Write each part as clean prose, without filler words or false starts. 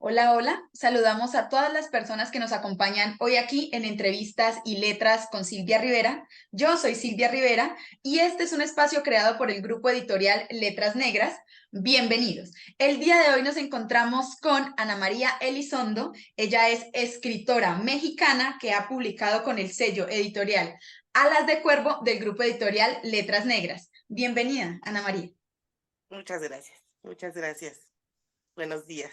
Hola, hola. Saludamos a todas las personas que nos acompañan hoy aquí en Entrevistas y Letras con Silvia Rivera. Yo soy Silvia Rivera y este es un espacio creado por el grupo editorial Letras Negras. Bienvenidos. El día de hoy nos encontramos con Ana María Elizondo. Ella es escritora mexicana que ha publicado con el sello editorial Alas de Cuervo del grupo editorial Letras Negras. Bienvenida, Ana María. Muchas gracias, muchas gracias. Buenos días.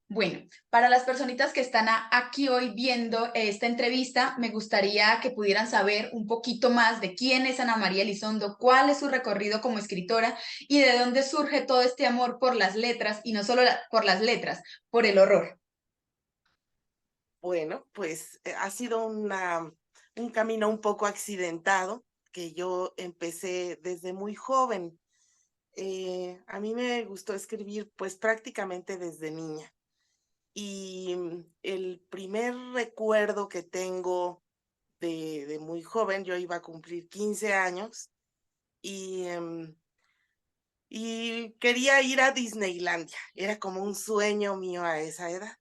Bueno, para las personitas que están aquí hoy viendo esta entrevista, me gustaría que pudieran saber un poquito más de quién es Ana María Elizondo, cuál es su recorrido como escritora y de dónde surge todo este amor por las letras y no solo por las letras, por el horror. Bueno, pues ha sido un camino un poco accidentado que yo empecé desde muy joven. A mí me gustó escribir pues prácticamente desde niña. Y el primer recuerdo que tengo de muy joven, yo iba a cumplir 15 años y, y quería ir a Disneylandia. Era como un sueño mío a esa edad.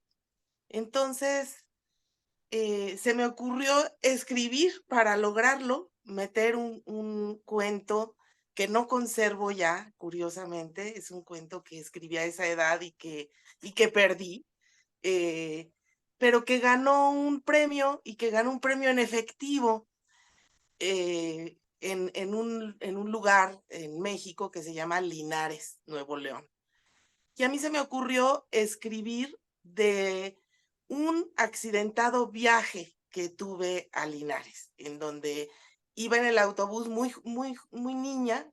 Entonces, se me ocurrió escribir para lograrlo, meter un cuento que no conservo ya, curiosamente, es un cuento que escribí a esa edad y que perdí, eh, pero que ganó un premio y que ganó un premio en efectivo en un lugar en México que se llama Linares, Nuevo León. Y a mí se me ocurrió escribir de un accidentado viaje que tuve a Linares, en donde iba en el autobús muy niña,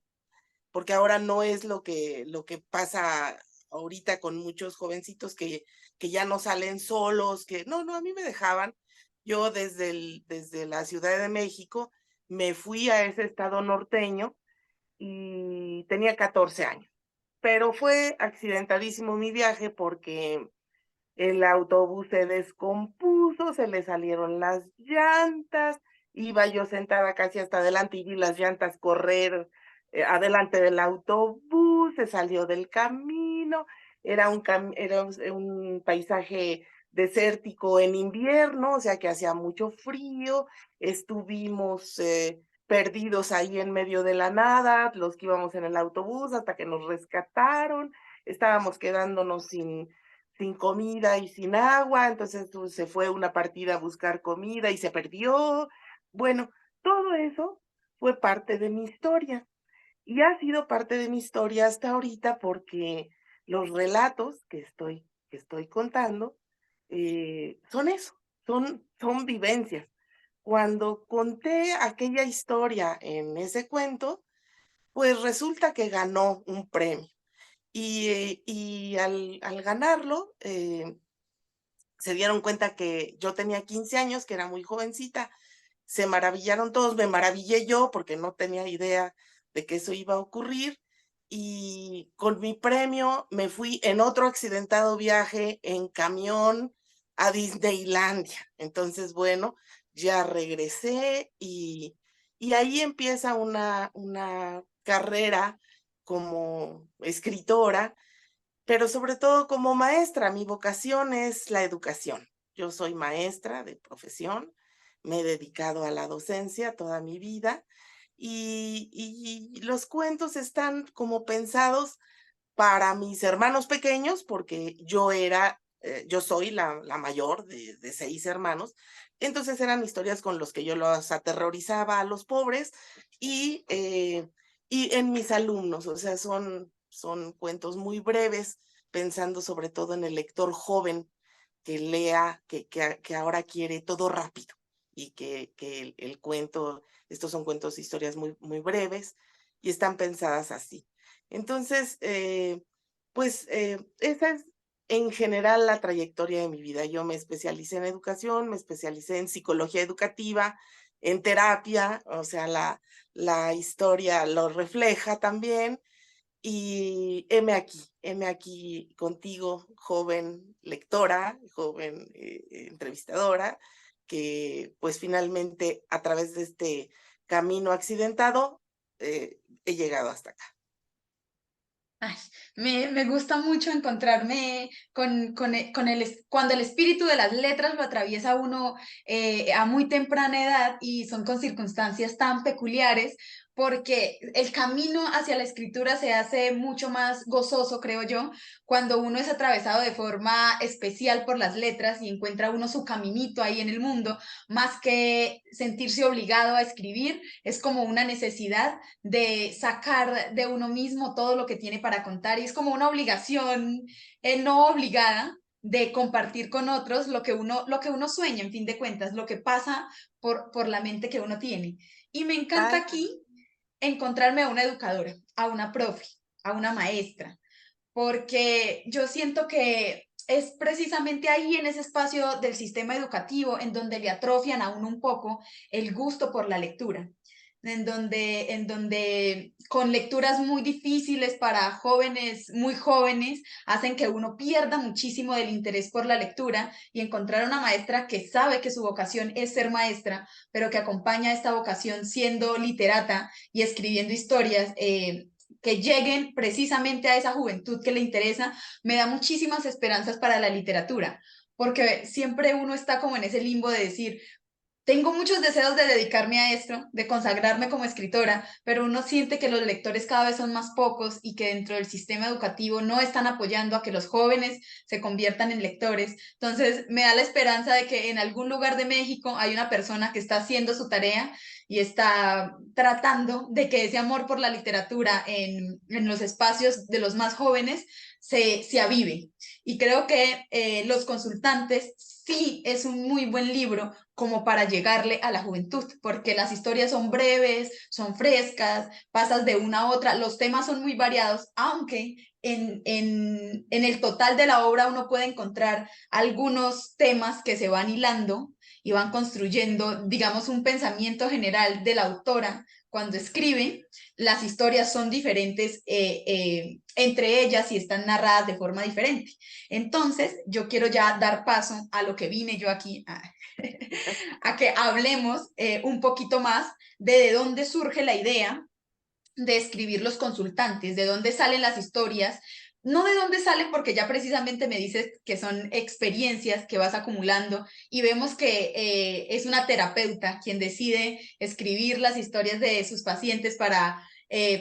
porque ahora no es lo que pasa ahorita con muchos jovencitos que ya no salen solos, que no, a mí me dejaban. Yo desde la Ciudad de México me fui a ese estado norteño y tenía 14 años. Pero fue accidentadísimo mi viaje porque el autobús se descompuso, se le salieron las llantas, iba yo sentada casi hasta adelante y vi las llantas correr, adelante del autobús, se salió del camino, era un paisaje desértico en invierno, o sea que hacía mucho frío, estuvimos, perdidos ahí en medio de la nada, los que íbamos en el autobús, hasta que nos rescataron, estábamos quedándonos sin comida y sin agua, entonces pues, se fue una partida a buscar comida y se perdió. Bueno, todo eso fue parte de mi historia y ha sido parte de mi historia hasta ahorita porque los relatos que estoy contando son eso, son vivencias. Cuando conté aquella historia en ese cuento, pues resulta que ganó un premio. Y al ganarlo, se dieron cuenta que yo tenía 15 años, que era muy jovencita, se maravillaron todos, me maravillé yo porque no tenía idea de que eso iba a ocurrir, y con mi premio me fui en otro accidentado viaje en camión a Disneylandia. Entonces, bueno, ya regresé y ahí empieza una carrera como escritora, pero sobre todo como maestra. Mi vocación es la educación. Yo soy maestra de profesión, me he dedicado a la docencia toda mi vida y los cuentos están como pensados para mis hermanos pequeños, porque yo soy la mayor de 6 hermanos, entonces eran historias con los que yo los aterrorizaba a los pobres y en mis alumnos, o sea, son cuentos muy breves, pensando sobre todo en el lector joven que lea, que ahora quiere todo rápido y que el cuento, estos son cuentos, historias muy breves y están pensadas así. Entonces, pues esa es en general la trayectoria de mi vida. Yo me especialicé en educación, me especialicé en psicología educativa, en terapia, o sea, la historia lo refleja también. Y heme aquí contigo, joven lectora, joven entrevistadora, que pues finalmente a través de este camino accidentado he llegado hasta acá. Ay, me gusta mucho encontrarme cuando el espíritu de las letras lo atraviesa uno a muy temprana edad y son con circunstancias tan peculiares, porque el camino hacia la escritura se hace mucho más gozoso, creo yo, cuando uno es atravesado de forma especial por las letras y encuentra uno su caminito ahí en el mundo, más que sentirse obligado a escribir, es como una necesidad de sacar de uno mismo todo lo que tiene para contar y es como una obligación no obligada de compartir con otros lo que uno sueña, en fin de cuentas, lo que pasa por la mente que uno tiene. Y me encanta Ay, aquí encontrarme a una educadora, a una profe, a una maestra, porque yo siento que es precisamente ahí en ese espacio del sistema educativo en donde le atrofian a uno un poco el gusto por la lectura, en donde con lecturas muy difíciles para jóvenes, muy jóvenes, hacen que uno pierda muchísimo del interés por la lectura y encontrar una maestra que sabe que su vocación es ser maestra, pero que acompaña esta vocación siendo literata y escribiendo historias. Que lleguen precisamente a esa juventud que le interesa, me da muchísimas esperanzas para la literatura, porque siempre uno está como en ese limbo de decir, tengo muchos deseos de dedicarme a esto, de consagrarme como escritora, pero uno siente que los lectores cada vez son más pocos y que dentro del sistema educativo no están apoyando a que los jóvenes se conviertan en lectores. Entonces, me da la esperanza de que en algún lugar de México hay una persona que está haciendo su tarea y está tratando de que ese amor por la literatura en los espacios de los más jóvenes se avive. Y creo que Los Consultantes sí es un muy buen libro como para llegarle a la juventud, porque las historias son breves, son frescas, pasas de una a otra, los temas son muy variados, aunque en el total de la obra uno puede encontrar algunos temas que se van hilando y van construyendo, digamos, un pensamiento general de la autora cuando escribe. Las historias son diferentes entre ellas y están narradas de forma diferente. Entonces, yo quiero ya dar paso a lo que vine yo aquí a que hablemos un poquito más de dónde surge la idea de escribir Los Consultantes, de dónde salen las historias, no de dónde salen porque ya precisamente me dices que son experiencias que vas acumulando y vemos que es una terapeuta quien decide escribir las historias de sus pacientes para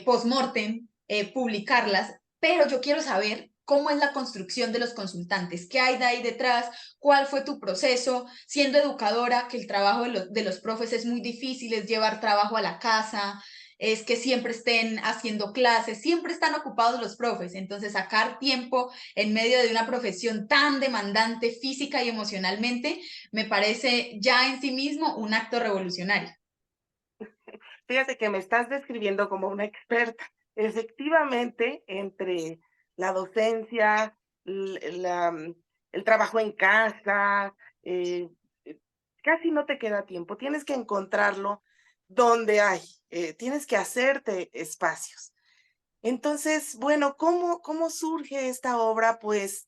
post-mortem, publicarlas, pero yo quiero saber cómo es la construcción de Los Consultantes, qué hay de ahí detrás, cuál fue tu proceso, siendo educadora, que el trabajo de los profes es muy difícil, es llevar trabajo a la casa, es que siempre estén haciendo clases, siempre están ocupados los profes, entonces sacar tiempo en medio de una profesión tan demandante física y emocionalmente me parece ya en sí mismo un acto revolucionario. fíjate que me estás describiendo como una experta. Efectivamente, entre la docencia, el trabajo en casa, eh, eh, casi no te queda tiempo. Tienes que encontrarlo donde hay, tienes que hacerte espacios. Entonces, bueno, ¿cómo surge esta obra? Pues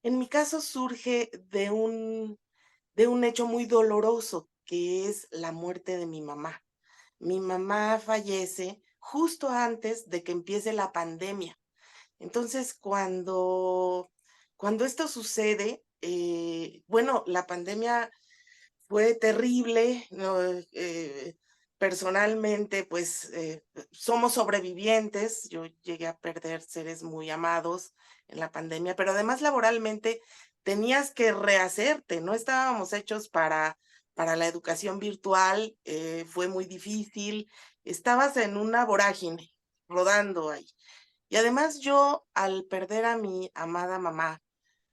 en mi caso surge de un hecho muy doloroso, que es la muerte de mi mamá. Mi mamá fallece justo antes de que empiece la pandemia. Entonces, cuando esto sucede, bueno, la pandemia fue terrible, ¿no? Personalmente, pues, somos sobrevivientes. Yo llegué a perder seres muy amados en la pandemia, pero además laboralmente tenías que rehacerte, no estábamos hechos para la educación virtual, fue muy difícil, estabas en una vorágine, rodando ahí. Y además yo, al perder a mi amada mamá,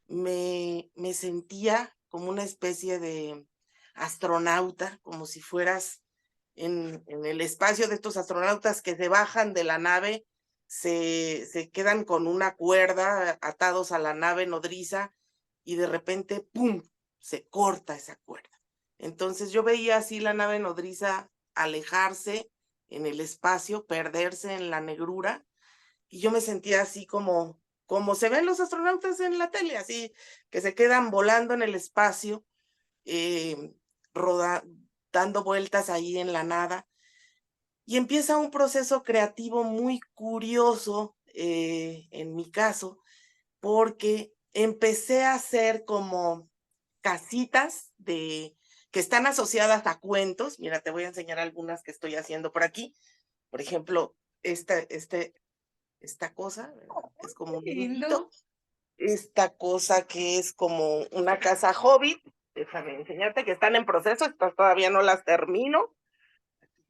me sentía como una especie de astronauta, como si fueras en el espacio de estos astronautas que se bajan de la nave, se quedan con una cuerda atados a la nave nodriza y de repente, ¡pum!, se corta esa cuerda. Entonces yo veía así la nave nodriza alejarse en el espacio, perderse en la negrura, y yo me sentía así como se ven los astronautas en la tele, así que se quedan volando en el espacio, eh, roda dando vueltas ahí en la nada. Y empieza un proceso creativo muy curioso, en mi caso, porque empecé a hacer como casitas que están asociadas a cuentos. Mira, te voy a enseñar algunas que estoy haciendo por aquí. Por ejemplo, esta cosa, ¿verdad? Es como un Qué nidito. lindo. Esta cosa que es como una casa hobbit. Déjame enseñarte que están en proceso, estas todavía no las termino.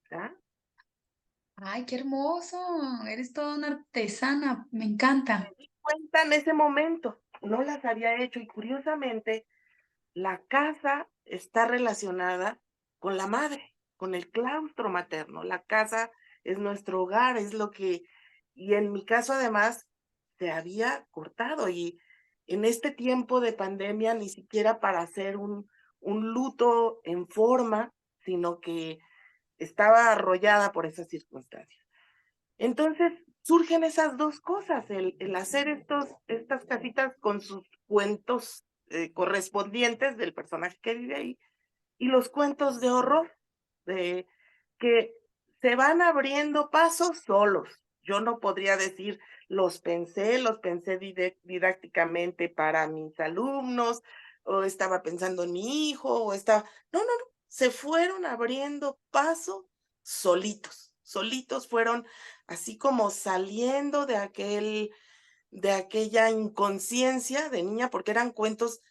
¿Está? Ay, qué hermoso. Eres toda una artesana. Me encanta. Cuenta en ese momento, no las había hecho y curiosamente la casa está relacionada con la madre, con el claustro materno. La casa es nuestro hogar, es lo que, y en mi caso además se había cortado y en este tiempo de pandemia ni siquiera para hacer un luto en forma, sino que estaba arrollada por esas circunstancias. Entonces surgen esas dos cosas, el hacer estas casitas con sus cuentos correspondientes del personaje que vive ahí y los cuentos de horror, de, que se van abriendo pasos solos. Yo no podría decir, los pensé didácticamente para mis alumnos, o estaba pensando en mi hijo, o estaba... No, no, no, se fueron abriendo paso solitos, solitos fueron así como saliendo de aquella inconsciencia de niña, porque eran cuentos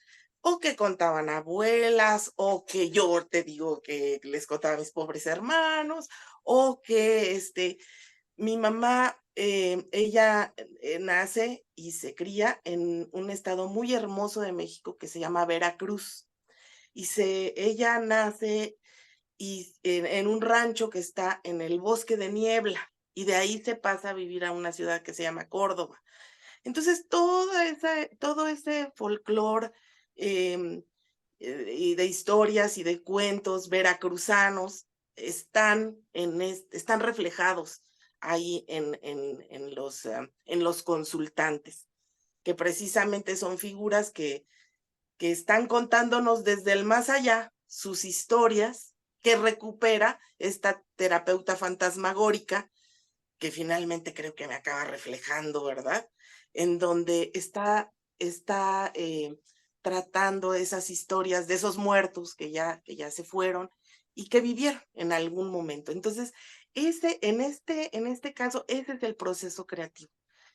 o que contaban abuelas, o que yo te digo que les contaba a mis pobres hermanos, o que mi mamá, ella nace y se cría en un estado muy hermoso de México que se llama Veracruz. Ella nace en un rancho que está en el bosque de Niebla, y de ahí se pasa a vivir a una ciudad que se llama Córdoba. Entonces, todo ese folclore, em, y de historias y de cuentos veracruzanos están reflejados ahí en los consultantes, que precisamente son figuras que están contándonos desde el más allá sus historias que recupera esta terapeuta fantasmagórica que finalmente creo que me acaba reflejando, ¿verdad? En donde está tratando esas historias de esos muertos que ya se fueron y que vivieron en algún momento. Entonces, en este caso, ese es el proceso creativo.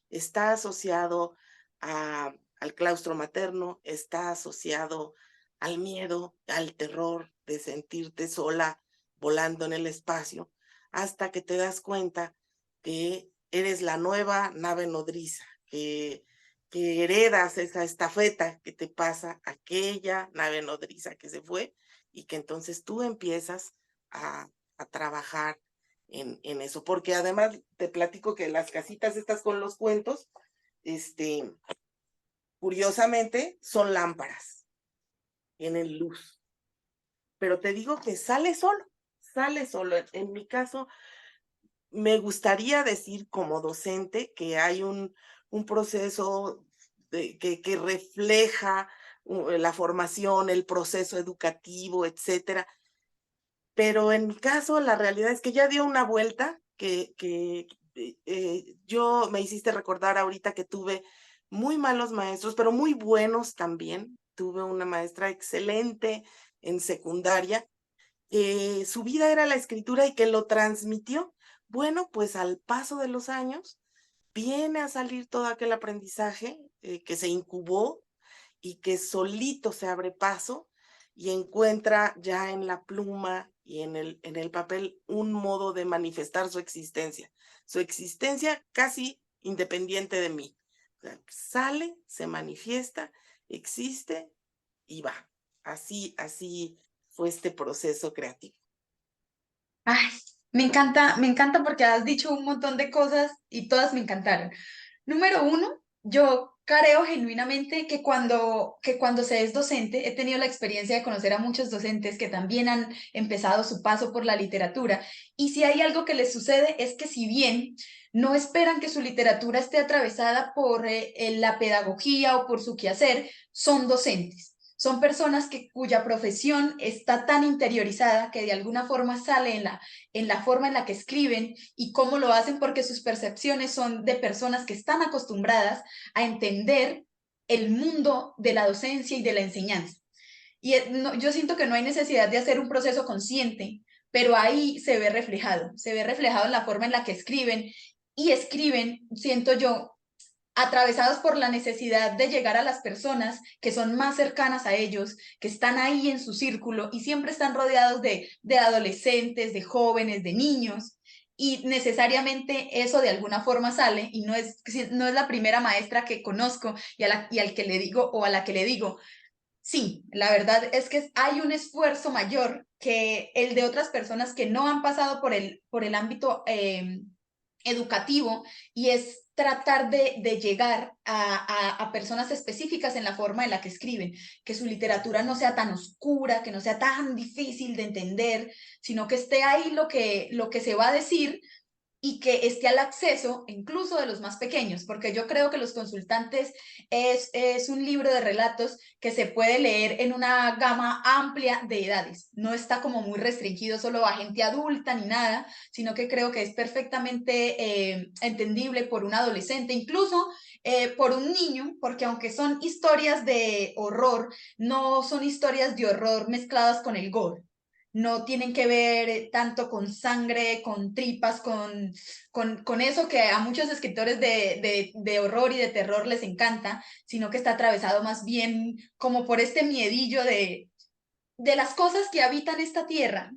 Está asociado al claustro materno, está asociado al miedo, al terror de sentirte sola volando en el espacio, hasta que te das cuenta que eres la nueva nave nodriza, que heredas esa estafeta que te pasa aquella nave nodriza que se fue y que entonces tú empiezas a trabajar en eso. Porque además te platico que las casitas estas con los cuentos, este, curiosamente, son lámparas, tienen luz. Pero te digo que sale solo, sale solo. En mi caso, me gustaría decir como docente que hay un proceso que refleja la formación, el proceso educativo, etcétera. Pero en mi caso, la realidad es que ya dio una vuelta, yo me hiciste recordar ahorita que tuve muy malos maestros, pero muy buenos también. Tuve una maestra excelente en secundaria, su vida era la escritura y que lo transmitió. Bueno, pues al paso de los años viene a salir todo aquel aprendizaje que se incubó y que solito se abre paso y encuentra ya en la pluma y en el papel un modo de manifestar su existencia casi independiente de mí. O sea, sale, se manifiesta, existe y va. Así fue este proceso creativo. Ay, me encanta porque has dicho un montón de cosas y todas me encantaron. Número uno, yo creo genuinamente que cuando se es docente, he tenido la experiencia de conocer a muchos docentes que también han empezado su paso por la literatura y si hay algo que les sucede es que si bien no esperan que su literatura esté atravesada por la pedagogía o por su quehacer, son docentes. Son personas cuya profesión está tan interiorizada que de alguna forma sale en la forma en la que escriben y cómo lo hacen, porque sus percepciones son de personas que están acostumbradas a entender el mundo de la docencia y de la enseñanza. Y no, yo siento que no hay necesidad de hacer un proceso consciente, pero ahí se ve reflejado en la forma en la que escriben y escriben, siento yo, atravesados por la necesidad de llegar a las personas que son más cercanas a ellos, que están ahí en su círculo y siempre están rodeados de adolescentes, de jóvenes, de niños. Y necesariamente eso de alguna forma sale y no es la primera maestra que conozco y al que le digo o a la que le digo, sí, la verdad es que hay un esfuerzo mayor que el de otras personas que no han pasado por el ámbito educativo y es tratar de llegar a personas específicas en la forma en la que escriben, que su literatura no sea tan oscura, que no sea tan difícil de entender, sino que esté ahí lo que se va a decir y que esté al acceso incluso de los más pequeños, porque yo creo que Los Consultantes es un libro de relatos que se puede leer en una gama amplia de edades. No está como muy restringido solo a gente adulta ni nada, sino que creo que es perfectamente entendible por un adolescente, incluso por un niño, porque aunque son historias de horror, no son historias de horror mezcladas con el gore, no tienen que ver tanto con sangre, con tripas, con eso que a muchos escritores de horror y de terror les encanta, sino que está atravesado más bien como por este miedillo de las cosas que habitan esta tierra,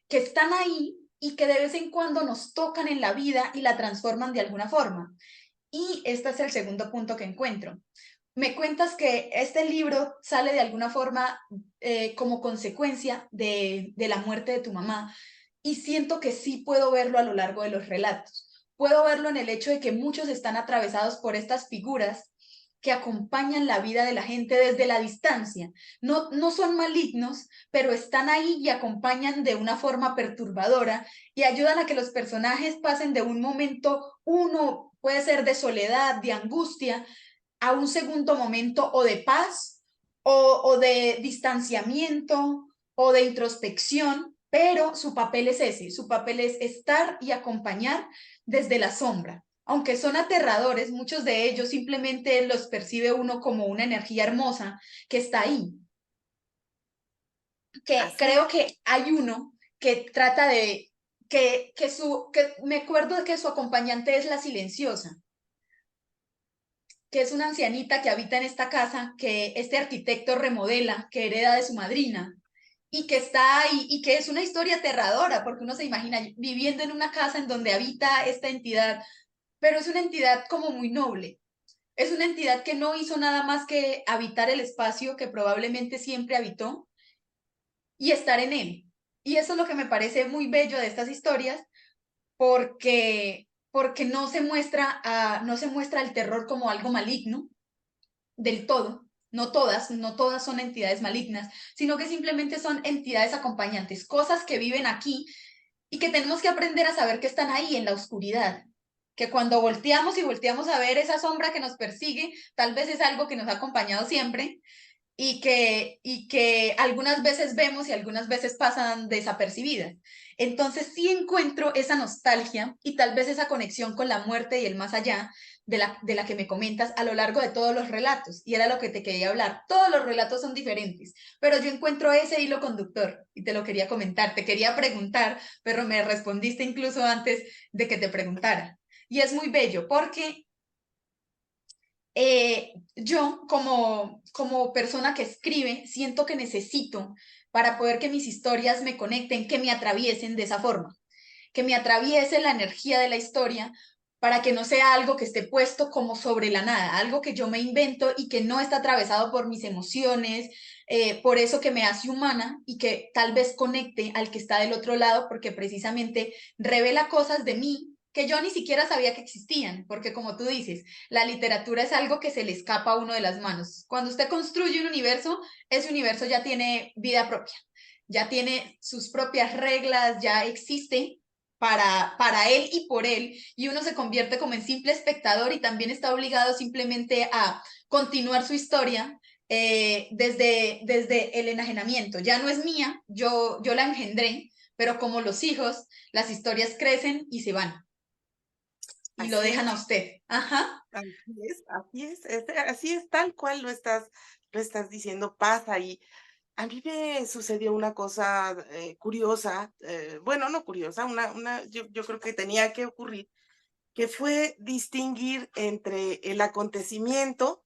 que están ahí y que de vez en cuando nos tocan en la vida y la transforman de alguna forma. Y este es el segundo punto que encuentro. Me cuentas que este libro sale de alguna forma como consecuencia de la muerte de tu mamá y siento que sí puedo verlo a lo largo de los relatos. Puedo verlo en el hecho de que muchos están atravesados por estas figuras que acompañan la vida de la gente desde la distancia. No, no son malignos, pero están ahí y acompañan de una forma perturbadora y ayudan a que los personajes pasen de un momento, uno puede ser de soledad, de angustia, a un segundo momento o de paz o de distanciamiento o de introspección, pero su papel es ese, su papel es estar y acompañar desde la sombra. Aunque son aterradores, muchos de ellos simplemente los percibe uno como una energía hermosa que está ahí. Que Así creo es. que hay uno que trata de que me acuerdo de que su acompañante es la silenciosa, que es una ancianita que habita en esta casa, que este arquitecto remodela, que hereda de su madrina, y que está ahí, y que es una historia aterradora, porque uno se imagina viviendo en una casa en donde habita esta entidad, pero es una entidad como muy noble. Es una entidad que no hizo nada más que habitar el espacio que probablemente siempre habitó y estar en él. Y eso es lo que me parece muy bello de estas historias, porque no se muestra el terror como algo maligno, del todo. No todas son entidades malignas, sino que simplemente son entidades acompañantes, cosas que viven aquí y que tenemos que aprender a saber que están ahí en la oscuridad. Que cuando volteamos y volteamos a ver esa sombra que nos persigue, tal vez es algo que nos ha acompañado siempre y que algunas veces vemos y algunas veces pasan desapercibidas. Entonces sí encuentro esa nostalgia y tal vez esa conexión con la muerte y el más allá de la que me comentas a lo largo de todos los relatos. Y era lo que te quería hablar. Todos los relatos son diferentes, pero yo encuentro ese hilo conductor y te lo quería comentar. Te quería preguntar, pero me respondiste incluso antes de que te preguntara. Y es muy bello porque yo como persona que escribe, siento que necesito para poder que mis historias me conecten, que me atraviesen de esa forma, que me atraviese la energía de la historia para que no sea algo que esté puesto como sobre la nada, algo que yo me invento y que no está atravesado por mis emociones, por eso que me hace humana y que tal vez conecte al que está del otro lado, porque precisamente revela cosas de mí que yo ni siquiera sabía que existían, porque como tú dices, la literatura es algo que se le escapa a uno de las manos. Cuando usted construye un universo, ese universo ya tiene vida propia, ya tiene sus propias reglas, ya existe para él y por él, y uno se convierte como en simple espectador y también está obligado simplemente a continuar su historia desde el enajenamiento. Ya no es mía, yo la engendré, pero como los hijos, las historias crecen y se van y lo Así dejan a es. usted. Ajá. Así es tal cual lo estás diciendo, pasa. Y a mí me sucedió una cosa curiosa, bueno, no curiosa, yo creo que tenía que ocurrir, que fue distinguir entre el acontecimiento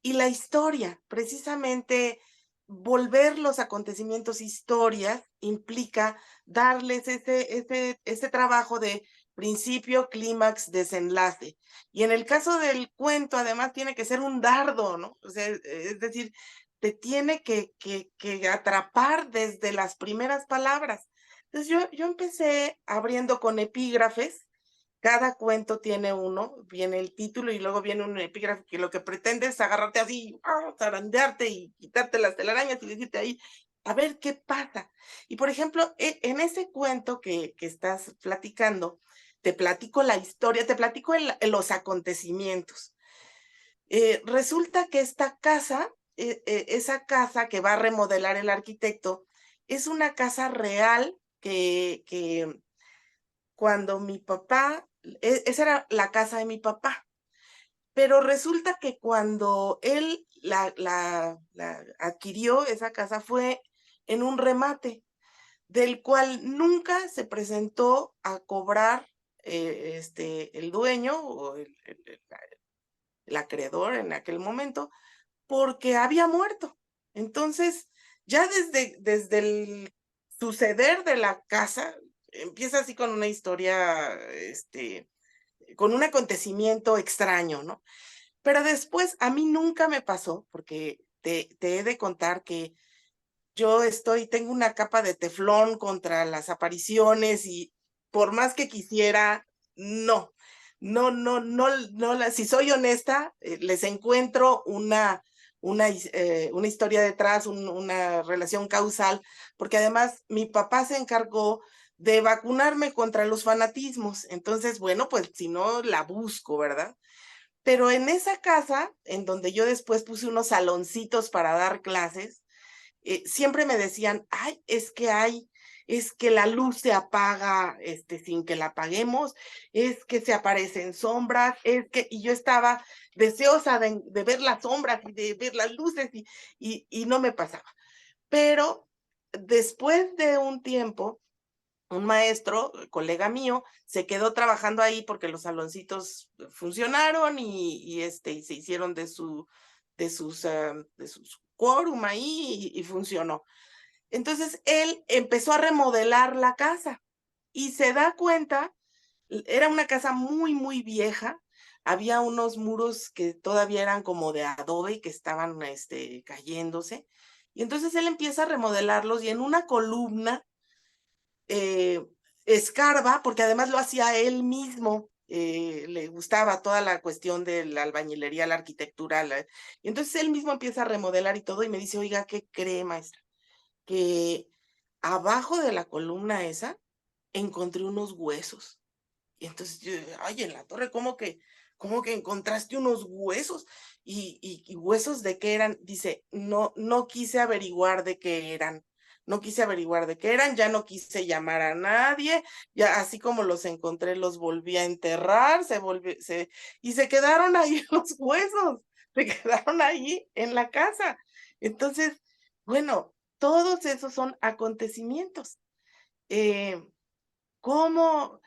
y la historia. Precisamente volver los acontecimientos historias implica darles ese trabajo de principio, clímax, desenlace. Y en el caso del cuento, además, tiene que ser un dardo, ¿no? O sea, es decir, te tiene que atrapar desde las primeras palabras. Entonces yo empecé abriendo con epígrafes. Cada cuento tiene uno, viene el título y luego viene un epígrafe que lo que pretende es agarrarte así, zarandearte y quitarte las telarañas y decirte ahí, a ver qué pasa. Y por ejemplo, en ese cuento que estás platicando, te platico la historia, te platico los acontecimientos. Resulta que esta casa, esa casa que va a remodelar el arquitecto, es una casa real que cuando mi papá, esa era la casa de mi papá, pero resulta que cuando él la adquirió, esa casa fue en un remate, del cual nunca se presentó a cobrar el dueño o el acreedor en aquel momento, porque había muerto. Entonces, ya desde el suceder de la casa, empieza así con una historia, con un acontecimiento extraño, ¿no? Pero después a mí nunca me pasó, porque te he de contar que tengo una capa de teflón contra las apariciones y por más que quisiera, no, si soy honesta, les encuentro una historia detrás, una relación causal, porque además mi papá se encargó de vacunarme contra los fanatismos. Entonces, bueno, pues si no, la busco, ¿verdad? Pero en esa casa, en donde yo después puse unos saloncitos para dar clases, siempre me decían, ay, es que la luz se apaga sin que la apaguemos, es que se aparecen sombras, y yo estaba deseosa de ver las sombras y de ver las luces y no me pasaba. Pero después de un tiempo, un maestro, colega mío, se quedó trabajando ahí porque los saloncitos funcionaron y se hicieron de sus quórum ahí y funcionó. Entonces él empezó a remodelar la casa y se da cuenta, era una casa muy, muy vieja, había unos muros que todavía eran como de adobe y que estaban cayéndose. Y entonces él empieza a remodelarlos y en una columna eh, escarba, porque además lo hacía él mismo, le gustaba toda la cuestión de la albañilería, la arquitectura, y entonces él mismo empieza a remodelar y todo, y me dice, oiga, ¿qué cree, maestra? Que abajo de la columna esa encontré unos huesos. Y entonces yo, ay, en la torre, cómo que encontraste unos huesos? Y huesos de qué eran? Dice, no quise averiguar de qué eran. No quise averiguar de qué eran, ya no quise llamar a nadie, ya así como los encontré, los volví a enterrar, y se quedaron ahí los huesos, se quedaron ahí en la casa. Entonces, bueno, todos esos son acontecimientos. Eh, ¿Cómo?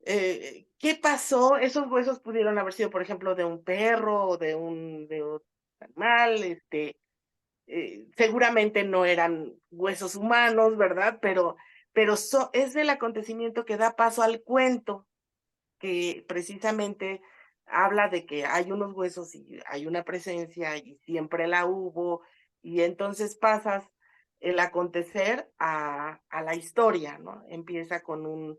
¿Qué pasó? Esos huesos pudieron haber sido, por ejemplo, de un perro o de un animal, seguramente no eran huesos humanos, ¿verdad? Pero es el acontecimiento que da paso al cuento, que precisamente habla de que hay unos huesos y hay una presencia y siempre la hubo, y entonces pasas el acontecer a la historia, ¿no? Empieza con un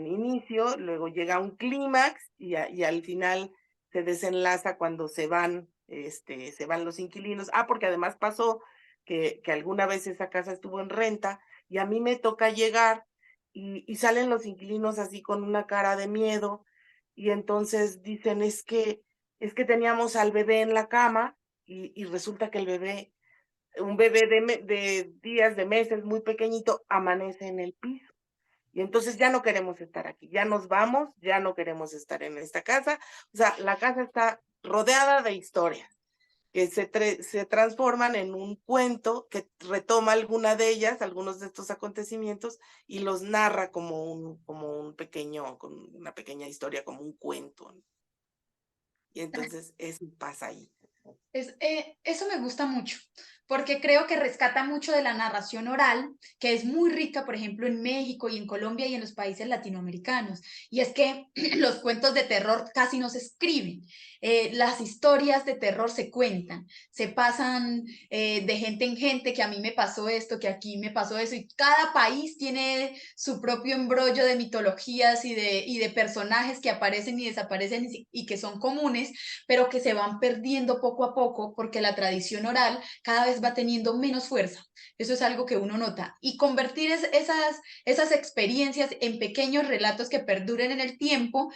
inicio, luego llega un clímax y al final se desenlaza cuando se van los inquilinos. Ah, porque además pasó que alguna vez esa casa estuvo en renta y a mí me toca llegar y salen los inquilinos así con una cara de miedo y entonces dicen, es que teníamos al bebé en la cama y resulta que el bebé, un bebé de días, de meses, muy pequeñito, amanece en el piso. Y entonces ya no queremos estar aquí, ya nos vamos, ya no queremos estar en esta casa. O sea, la casa está rodeada de historias que se transforman en un cuento que retoma alguna de ellas, algunos de estos acontecimientos, y los narra como un pequeño, con una pequeña historia, como un cuento. Y entonces eso pasa ahí. Eso me gusta mucho, porque creo que rescata mucho de la narración oral, que es muy rica, por ejemplo, en México y en Colombia y en los países latinoamericanos. Y es que los cuentos de terror casi no se escriben, las historias de terror se cuentan, se pasan de gente en gente, que a mí me pasó esto, que aquí me pasó eso, y cada país tiene su propio embrollo de mitologías y de personajes que aparecen y desaparecen y que son comunes, pero que se van perdiendo poco a poco porque la tradición oral cada vez va teniendo menos fuerza. Eso es algo que uno nota. Y convertir esas experiencias en pequeños relatos que perduren en el tiempo,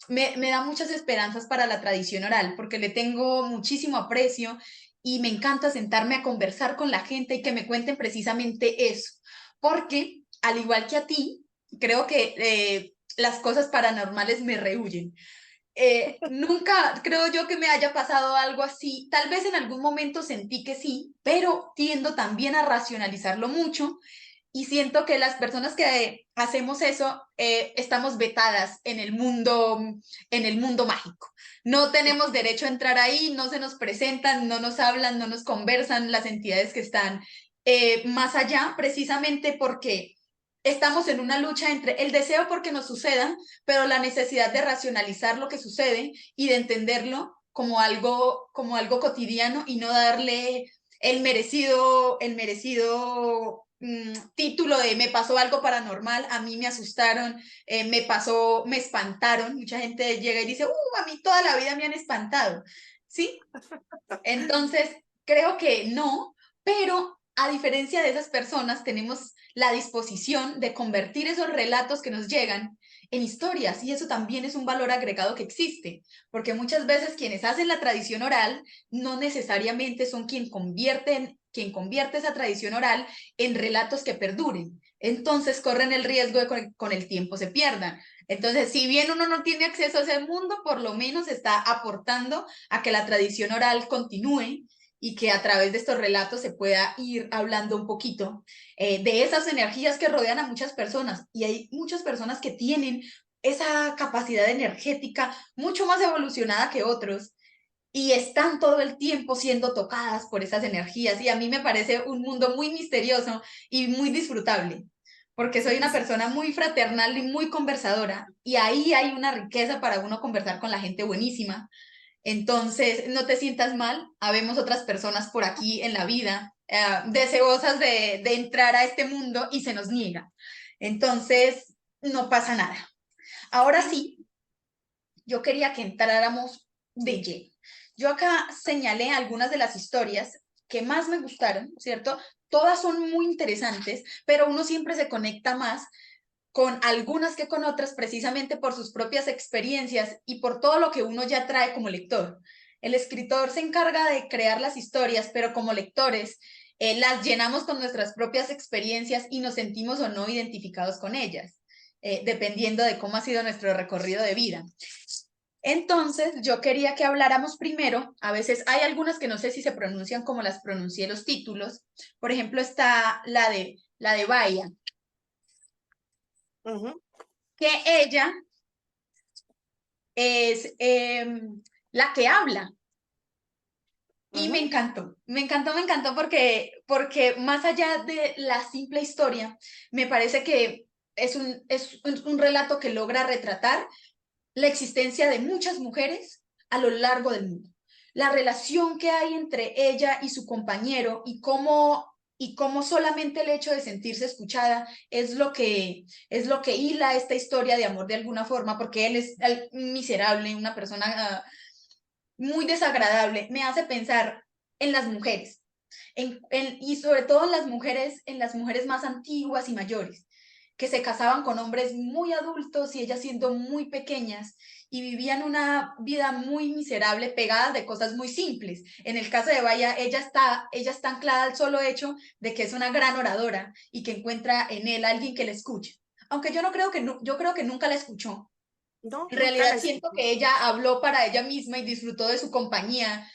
me da muchas esperanzas para la tradición oral, porque le tengo muchísimo aprecio y me encanta sentarme a conversar con la gente y que me cuenten precisamente eso. Porque, al igual que a ti, creo que las cosas paranormales me rehuyen. Nunca creo yo que me haya pasado algo así. Tal vez en algún momento sentí que sí, pero tiendo también a racionalizarlo mucho y siento que las personas que hacemos eso estamos vetadas en el mundo mágico. No tenemos derecho a entrar ahí, no se nos presentan, no nos hablan, no nos conversan las entidades que están más allá, precisamente porque estamos en una lucha entre el deseo porque nos suceda, pero la necesidad de racionalizar lo que sucede y de entenderlo como algo cotidiano y no darle el merecido título de me pasó algo paranormal, a mí me asustaron, me espantaron. Mucha gente llega y dice, a mí toda la vida me han espantado, ¿sí? Entonces, creo que no, pero a diferencia de esas personas, tenemos la disposición de convertir esos relatos que nos llegan en historias y eso también es un valor agregado que existe, porque muchas veces quienes hacen la tradición oral no necesariamente son quien convierte esa tradición oral en relatos que perduren. Entonces corren el riesgo de que con el tiempo se pierdan. Entonces, si bien uno no tiene acceso a ese mundo, por lo menos está aportando a que la tradición oral continúe y que a través de estos relatos se pueda ir hablando un poquito de esas energías que rodean a muchas personas. Y hay muchas personas que tienen esa capacidad energética mucho más evolucionada que otros y están todo el tiempo siendo tocadas por esas energías. Y a mí me parece un mundo muy misterioso y muy disfrutable, porque soy una persona muy fraternal y muy conversadora, y ahí hay una riqueza para uno conversar con la gente buenísima. Entonces, no te sientas mal, habemos otras personas por aquí en la vida deseosas de entrar a este mundo y se nos niega. Entonces, no pasa nada. Ahora sí, yo quería que entráramos de lleno. Yo acá señalé algunas de las historias que más me gustaron, ¿cierto? Todas son muy interesantes, pero uno siempre se conecta más con algunas que con otras precisamente por sus propias experiencias y por todo lo que uno ya trae como lector. El escritor se encarga de crear las historias, pero como lectores las llenamos con nuestras propias experiencias y nos sentimos o no identificados con ellas, dependiendo de cómo ha sido nuestro recorrido de vida. Entonces, yo quería que habláramos primero, a veces hay algunas que no sé si se pronuncian como las pronuncié los títulos, por ejemplo está la de Bahía, que ella es la que habla. Y me encantó porque más allá de la simple historia, me parece que es un relato que logra retratar la existencia de muchas mujeres a lo largo del mundo. La relación que hay entre ella y su compañero y cómo solamente el hecho de sentirse escuchada es lo que hila esta historia de amor de alguna forma, porque él es miserable, una persona muy desagradable, me hace pensar en las mujeres, y sobre todo en las mujeres más antiguas y mayores. que se casaban con hombres muy adultos y ellas siendo muy pequeñas y vivían una vida muy miserable pegada de cosas muy simples. En el caso de Vaya, ella está anclada al solo hecho de que es una gran oradora y que encuentra en él alguien que la escuche. Aunque yo no creo que, yo creo que nunca la escuchó. No, En nunca la realidad siento escuché. que ella habló para ella misma y disfrutó de su compañía,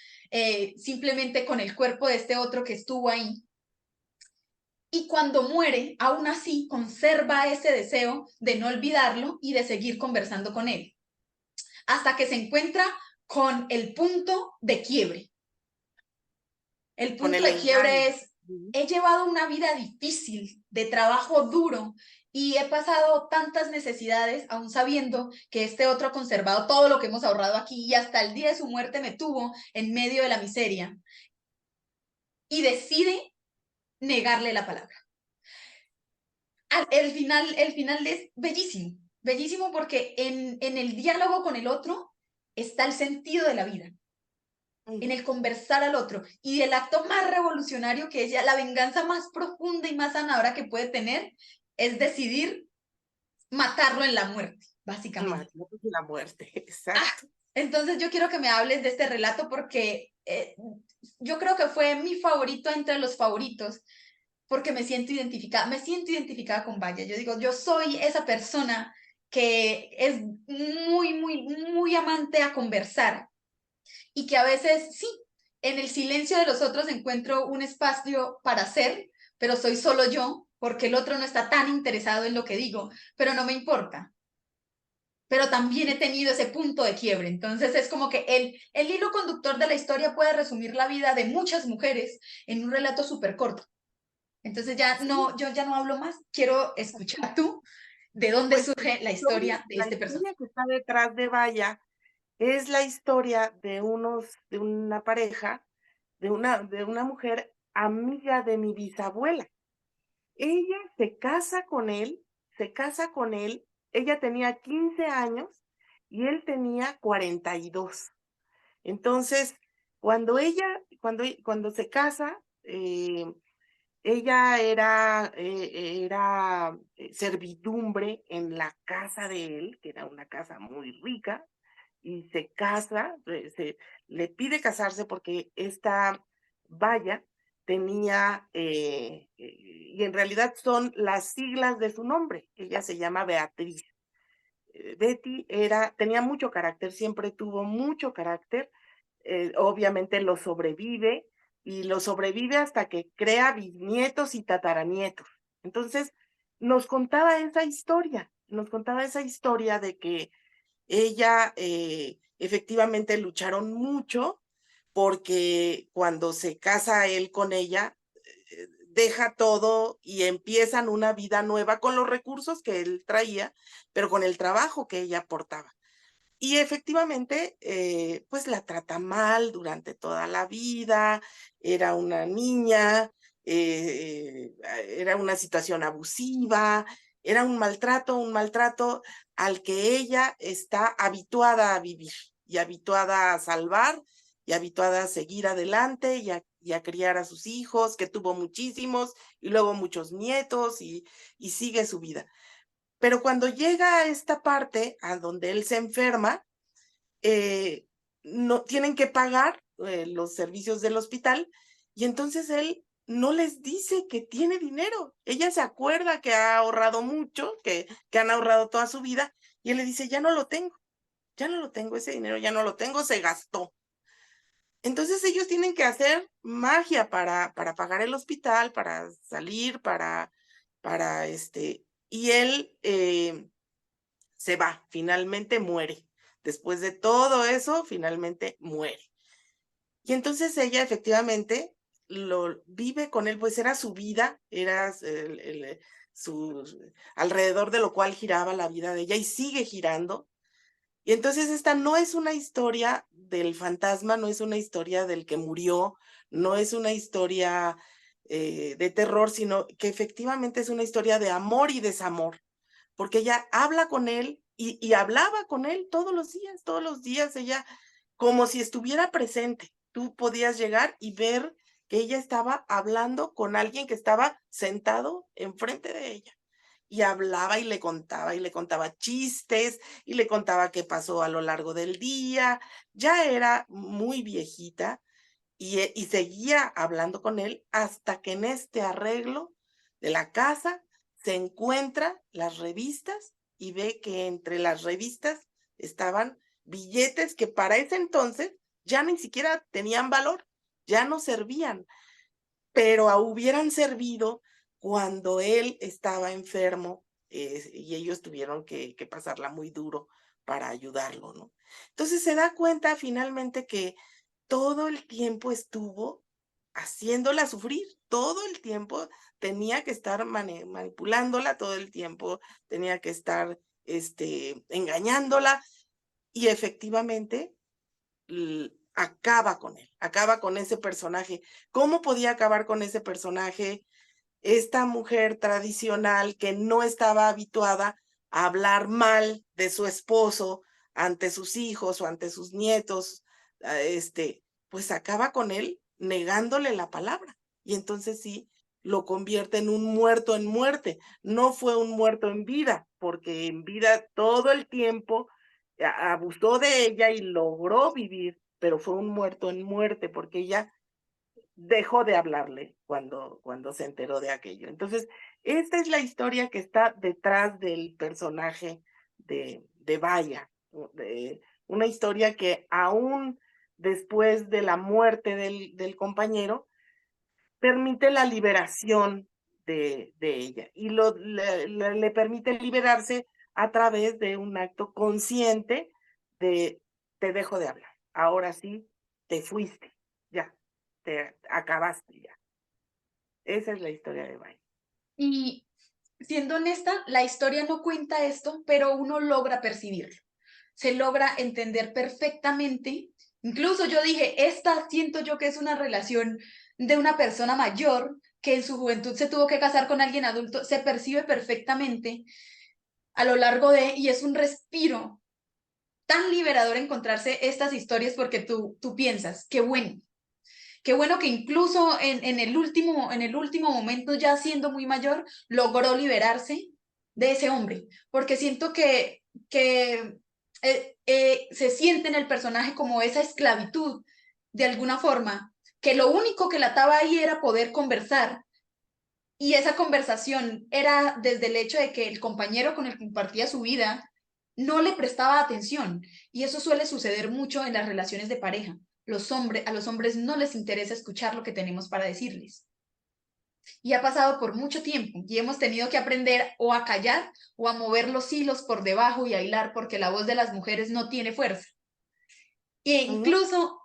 simplemente con el cuerpo de este otro que estuvo ahí. Y cuando muere, aún así conserva ese deseo de no olvidarlo y de seguir conversando con él, hasta que se encuentra con el punto de quiebre. El Con punto el de quiebre engaño. es, he llevado una vida difícil, de trabajo duro, y he pasado tantas necesidades, aún sabiendo que este otro ha conservado todo lo que hemos ahorrado aquí y hasta el día de su muerte me tuvo en medio de la miseria. Y decide negarle la palabra. El final es bellísimo, bellísimo porque en el diálogo con el otro está el sentido de la vida, en el conversar al otro y el acto más revolucionario que es ya la venganza más profunda y más sanadora que puede tener es decidir matarlo en la muerte, básicamente. La muerte, Ah, exacto. entonces yo quiero que me hables de este relato porque yo creo que fue mi favorito entre los favoritos porque me siento identificada con Vaya. Yo digo, yo soy esa persona que es muy, muy, muy amante a conversar y que a veces sí, en el silencio de los otros encuentro un espacio para ser, pero soy solo yo porque el otro no está tan interesado en lo que digo, pero no me importa. Pero también he tenido ese punto de quiebre. Entonces es como que el hilo conductor de la historia puede resumir la vida de muchas mujeres en un relato súper corto. Entonces ya Sí, no, yo ya no hablo más, quiero escuchar tú de dónde pues surge la historia de la este personaje. historia que está detrás de Vaya es la historia de una pareja, de una mujer amiga de mi bisabuela. Ella se casa con él, ella tenía 15 años y él tenía 42. Entonces, cuando se casa, ella era servidumbre en la casa de él, que era una casa muy rica, y se casa, le pide casarse porque esta Valla tenía, y en realidad son las siglas de su nombre. Ella se llama Beatriz. Betty tenía mucho carácter, siempre tuvo mucho carácter, obviamente lo sobrevive hasta que crea bisnietos y tataranietos. Entonces, nos contaba esa historia de que ella, efectivamente lucharon mucho porque cuando se casa él con ella, deja todo y empiezan una vida nueva con los recursos que él traía, pero con el trabajo que ella aportaba. Y efectivamente, pues la trata mal durante toda la vida, era una niña, era una situación abusiva, era un maltrato al que ella está habituada a vivir y habituada a salvar y habituada a seguir adelante y a criar a sus hijos, que tuvo muchísimos y luego muchos nietos y sigue su vida. Pero cuando llega a esta parte a donde él se enferma, no tienen que pagar los servicios del hospital y entonces él no les dice que tiene dinero. Ella se acuerda que ha ahorrado mucho, que han ahorrado toda su vida y él le dice, ya no lo tengo, ese dinero ya no lo tengo, se gastó. Entonces ellos tienen que hacer magia para pagar el hospital, para salir, y él se va, finalmente muere. Después de todo eso, finalmente muere. Y entonces ella efectivamente lo vive con él, pues era su vida, era su, alrededor de lo cual giraba la vida de ella y sigue girando. Y entonces esta no es una historia del fantasma, no es una historia del que murió, no es una historia de terror, sino que efectivamente es una historia de amor y desamor porque ella habla con él y hablaba con él todos los días, ella como si estuviera presente. Tú podías llegar y ver que ella estaba hablando con alguien que estaba sentado enfrente de ella. y hablaba y le contaba chistes y le contaba qué pasó a lo largo del día. Ya era muy viejita y seguía hablando con él hasta que en este arreglo de la casa se encuentra las revistas y ve que entre las revistas estaban billetes que para ese entonces ya ni siquiera tenían valor, ya no servían, pero hubieran servido cuando él estaba enfermo, y ellos tuvieron que pasarla muy duro para ayudarlo, ¿no? Entonces se da cuenta finalmente que todo el tiempo estuvo haciéndola sufrir, todo el tiempo tenía que estar manipulándola, todo el tiempo tenía que estar engañándola y efectivamente acaba con él, acaba con ese personaje. ¿Cómo podía acabar con ese personaje? Esta mujer tradicional que no estaba habituada a hablar mal de su esposo ante sus hijos o ante sus nietos, pues acaba con él negándole la palabra. Y entonces sí, lo convierte en un muerto en muerte. No fue un muerto en vida, porque en vida todo el tiempo abusó de ella y logró vivir, pero fue un muerto en muerte, porque ella dejó de hablarle cuando se enteró de aquello. Entonces, esta es la historia que está detrás del personaje de Vaya, una historia que aún después de la muerte del compañero, permite la liberación de ella y le permite liberarse a través de un acto consciente de te dejo de hablar. Ahora sí, te fuiste, ya, te acabaste ya. Esa es la historia de Bai. Y siendo honesta, la historia no cuenta esto, pero uno logra percibirlo. Se logra entender perfectamente. Incluso yo dije, esta siento yo que es una relación de una persona mayor que en su juventud se tuvo que casar con alguien adulto, se percibe perfectamente a lo largo de, y es un respiro tan liberador encontrarse estas historias porque tú piensas, qué bueno que incluso en el último momento, ya siendo muy mayor, logró liberarse de ese hombre, porque siento que se siente en el personaje como esa esclavitud, de alguna forma, que lo único que la ataba ahí era poder conversar, y esa conversación era desde el hecho de que el compañero con el que compartía su vida no le prestaba atención. Y eso suele suceder mucho en las relaciones de pareja. A los hombres no les interesa escuchar lo que tenemos para decirles. Y ha pasado por mucho tiempo y hemos tenido que aprender o a callar o a mover los hilos por debajo y a hilar porque la voz de las mujeres no tiene fuerza. E Ujú. incluso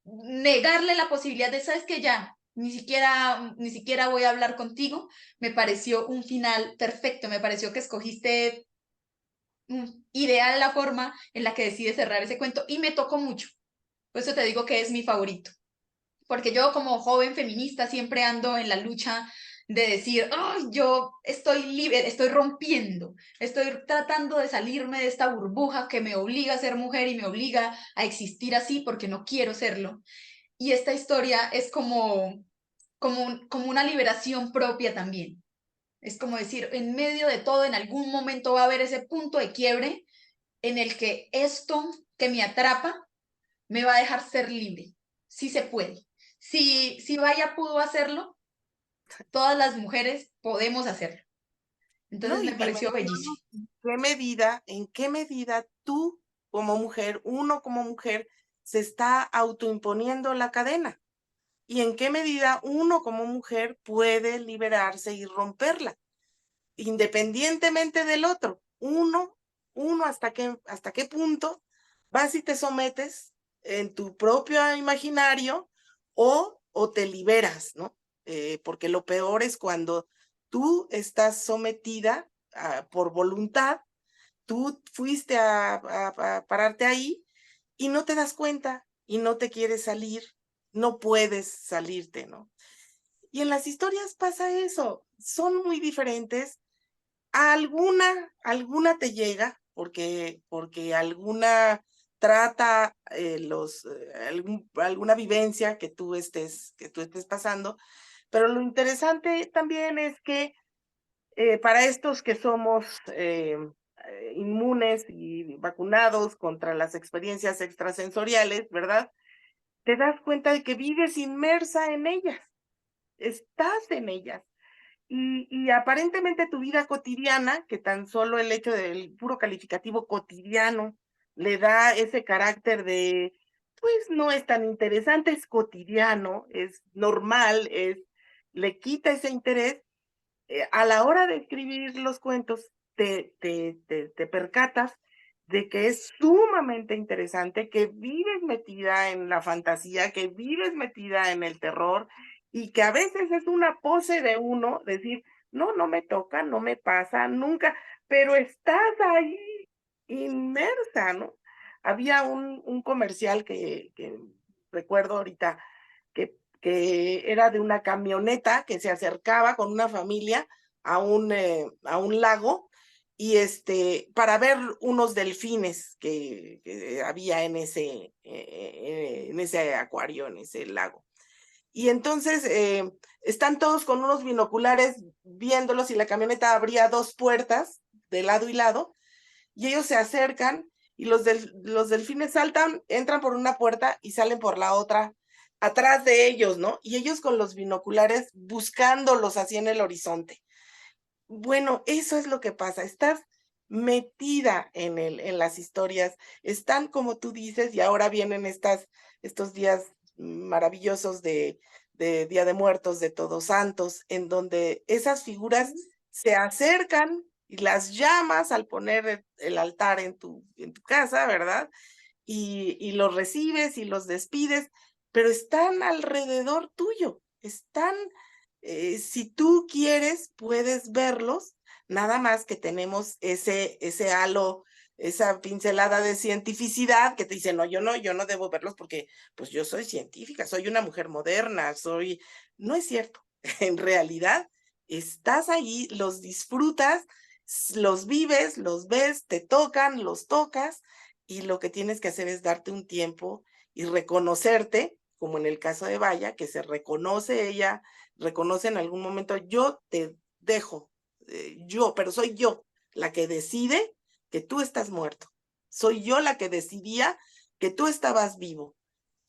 negarle la posibilidad de, sabes que ya, ni siquiera voy a hablar contigo, me pareció un final perfecto, me pareció que escogiste ideal la forma en la que decides cerrar ese cuento y me tocó mucho. Por eso te digo que es mi favorito. Porque yo como joven feminista siempre ando en la lucha de decir, oh, yo estoy libre, estoy rompiendo, estoy tratando de salirme de esta burbuja que me obliga a ser mujer y me obliga a existir así porque no quiero serlo. Y esta historia es como una liberación propia también. Es como decir, en medio de todo, en algún momento va a haber ese punto de quiebre en el que esto que me atrapa me va a dejar ser libre. Sí se puede. Si Vaya pudo hacerlo, todas las mujeres podemos hacerlo. ¿No? Entonces Y me pareció dimensionamos bellísimo. en qué medida tú como mujer, uno como mujer, se está autoimponiendo la cadena. Y en qué medida uno como mujer puede liberarse y romperla, independientemente del otro. Uno hasta qué punto vas y te sometes en tu propio imaginario o te liberas, ¿no? Porque lo peor es cuando tú estás sometida por voluntad, tú fuiste a pararte ahí y no te das cuenta y no te quieres salir, no puedes salirte, ¿no? Y en las historias pasa eso, son muy diferentes. Alguna te llega, porque alguna trata alguna vivencia que tú estés pasando, pero lo interesante también es que Para estos que somos inmunes y vacunados contra las experiencias extrasensoriales, ¿verdad? Te das cuenta de que vives inmersa en ellas, estás en ellas. Y aparentemente tu vida cotidiana, que tan solo el hecho del puro calificativo cotidiano le da ese carácter de, pues no es tan interesante, es cotidiano, es normal, le quita ese interés. A la hora de escribir los cuentos, te percatas de que es sumamente interesante, que vives metida en la fantasía, que vives metida en el terror y que a veces es una pose de uno decir, no, no me toca, no me pasa nunca, pero estás ahí inmersa, ¿no? Había un comercial que recuerdo ahorita que era de una camioneta que se acercaba con una familia a un lago y para ver unos delfines que había en ese acuario, en ese lago. Y entonces están todos con unos binoculares viéndolos y la camioneta abría dos puertas de lado y lado y ellos se acercan y los delfines saltan, entran por una puerta y salen por la otra atrás de ellos, ¿no? Y ellos con los binoculares buscándolos así en el horizonte. Bueno, eso es lo que pasa, estás metida en las historias, están como tú dices, y ahora vienen estos días maravillosos de Día de Muertos, de Todos Santos, en donde esas figuras se acercan y las llamas al poner el altar en tu casa, ¿verdad? Y los recibes y los despides, pero están alrededor tuyo, están, si tú quieres, puedes verlos, nada más que tenemos ese halo, esa pincelada de cientificidad que te dice, no, yo no debo verlos porque pues yo soy científica, soy una mujer moderna, no es cierto, en realidad estás ahí, los disfrutas, los vives, los ves, te tocan, los tocas y lo que tienes que hacer es darte un tiempo y reconocerte, como en el caso de Vaya, que se reconoce ella, reconoce en algún momento, yo te dejo, pero soy yo la que decide que tú estás muerto. Soy yo la que decidía que tú estabas vivo,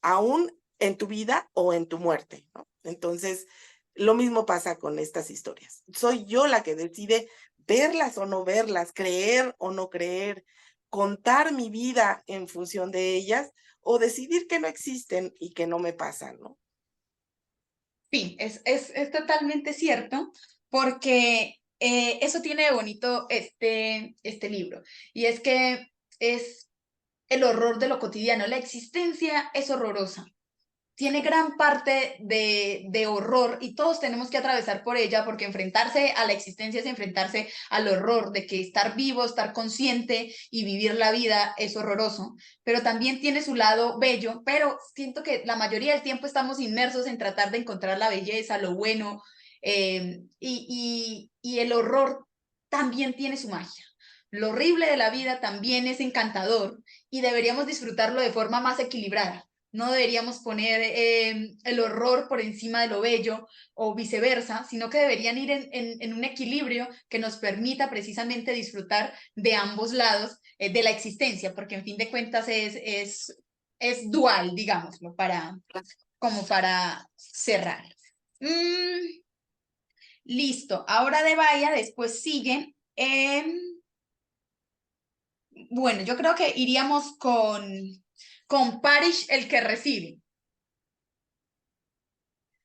aún en tu vida o en tu muerte, ¿no? Entonces, lo mismo pasa con estas historias. Soy yo la que decide verlas o no verlas, creer o no creer, contar mi vida en función de ellas o decidir que no existen y que no me pasan, ¿no? Sí, es totalmente cierto, porque eso tiene de bonito este libro, y es que es el horror de lo cotidiano. La existencia es horrorosa, tiene gran parte de horror y todos tenemos que atravesar por ella porque enfrentarse a la existencia es enfrentarse al horror de que estar vivo, estar consciente y vivir la vida es horroroso, pero también tiene su lado bello, pero siento que la mayoría del tiempo estamos inmersos en tratar de encontrar la belleza, lo bueno, y el horror también tiene su magia. Lo horrible de la vida también es encantador y deberíamos disfrutarlo de forma más equilibrada. No deberíamos poner el horror por encima de lo bello o viceversa, sino que deberían ir en un equilibrio que nos permita precisamente disfrutar de ambos lados de la existencia, porque en fin de cuentas es dual, digámoslo, como para cerrar. Mm, listo, ahora de Vaya, después siguen. Bueno, yo creo que iríamos con Parish, el que recibe.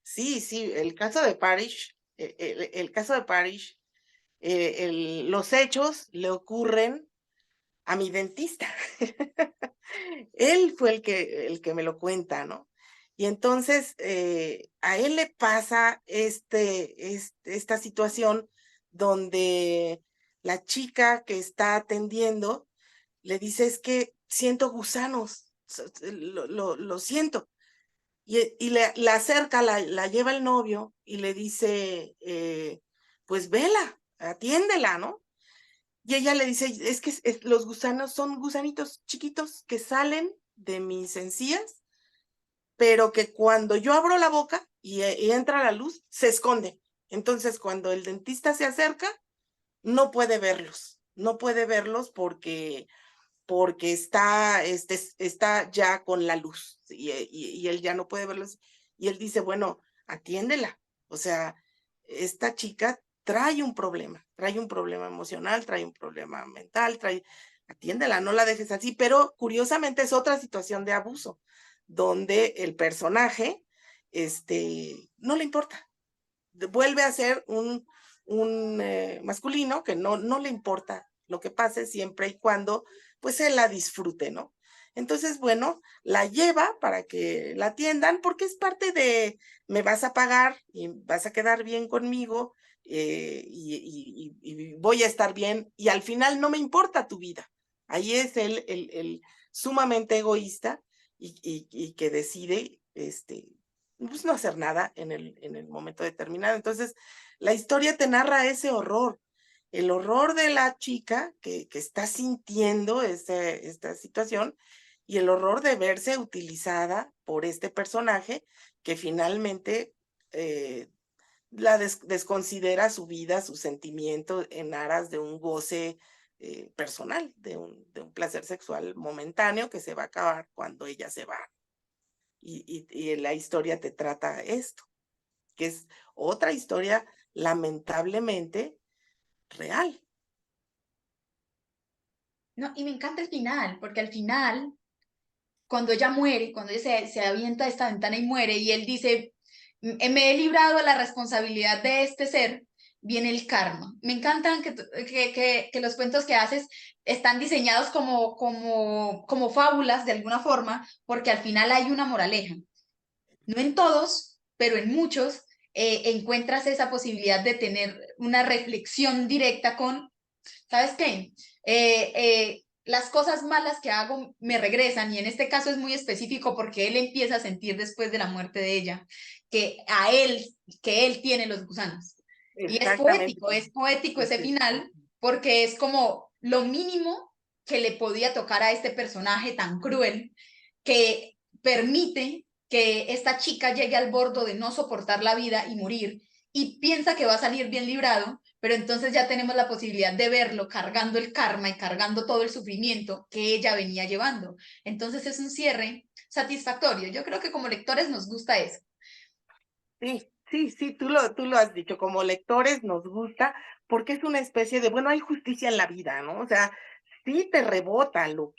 Sí, sí, el caso de Parrish, el caso de Parrish, los hechos le ocurren a mi dentista. Él fue el que me lo cuenta, ¿no? Y entonces a él le pasa esta situación donde la chica que está atendiendo le dice, es que siento gusanos, lo siento. Y la acerca, la lleva el novio y le dice, pues vela, atiéndela, ¿no? Y ella le dice, es que los gusanos son gusanitos chiquitos que salen de mis encías, pero que cuando yo abro la boca y entra la luz, se esconden. Entonces, cuando el dentista se acerca, no puede verlos, no puede verlos porque está ya con la luz y él ya no puede verlos. Y él dice, bueno, atiéndela. O sea, esta chica trae un problema emocional, trae un problema mental, atiéndela, no la dejes así. Pero curiosamente es otra situación de abuso, donde el personaje, no le importa, vuelve a ser un masculino que no le importa lo que pase siempre y cuando pues él la disfrute, ¿no? Entonces, bueno, la lleva para que la atiendan porque es parte de, me vas a pagar y vas a quedar bien conmigo y voy a estar bien y al final no me importa tu vida. Ahí es el sumamente egoísta y que decide, pues no hacer nada en el momento determinado. Entonces, la historia te narra ese horror, el horror de la chica que está sintiendo esta situación y el horror de verse utilizada por este personaje que finalmente eh, la desconsidera su vida, sus sentimientos en aras de un goce personal, de un placer sexual momentáneo que se va a acabar cuando ella se va. Y la historia te trata esto, que es otra historia lamentablemente real. No, y me encanta el final, porque al final, cuando ella muere, cuando ella se avienta de esta ventana y muere, y él dice, Me he librado de la responsabilidad de este ser", viene el karma. Me encantan que los cuentos que haces están diseñados como fábulas de alguna forma, porque al final hay una moraleja. No en todos, pero en muchos encuentras esa posibilidad de tener una reflexión directa con, ¿sabes qué? Las cosas malas que hago me regresan y en este caso es muy específico porque él empieza a sentir después de la muerte de ella que él tiene los gusanos. Y Exactamente. es poético ese Este, final porque es como lo mínimo que le podía tocar a este personaje tan cruel que permite que esta chica llegue al borde de no soportar la vida y morir y piensa que va a salir bien librado, pero entonces ya tenemos la posibilidad de verlo cargando el karma y cargando todo el sufrimiento que ella venía llevando. Entonces es un cierre satisfactorio. Yo creo que como lectores nos gusta eso. Sí, sí, sí, tú lo has dicho, como lectores nos gusta porque es una especie de, bueno, hay justicia en la vida, ¿no? O sea, sí te rebota lo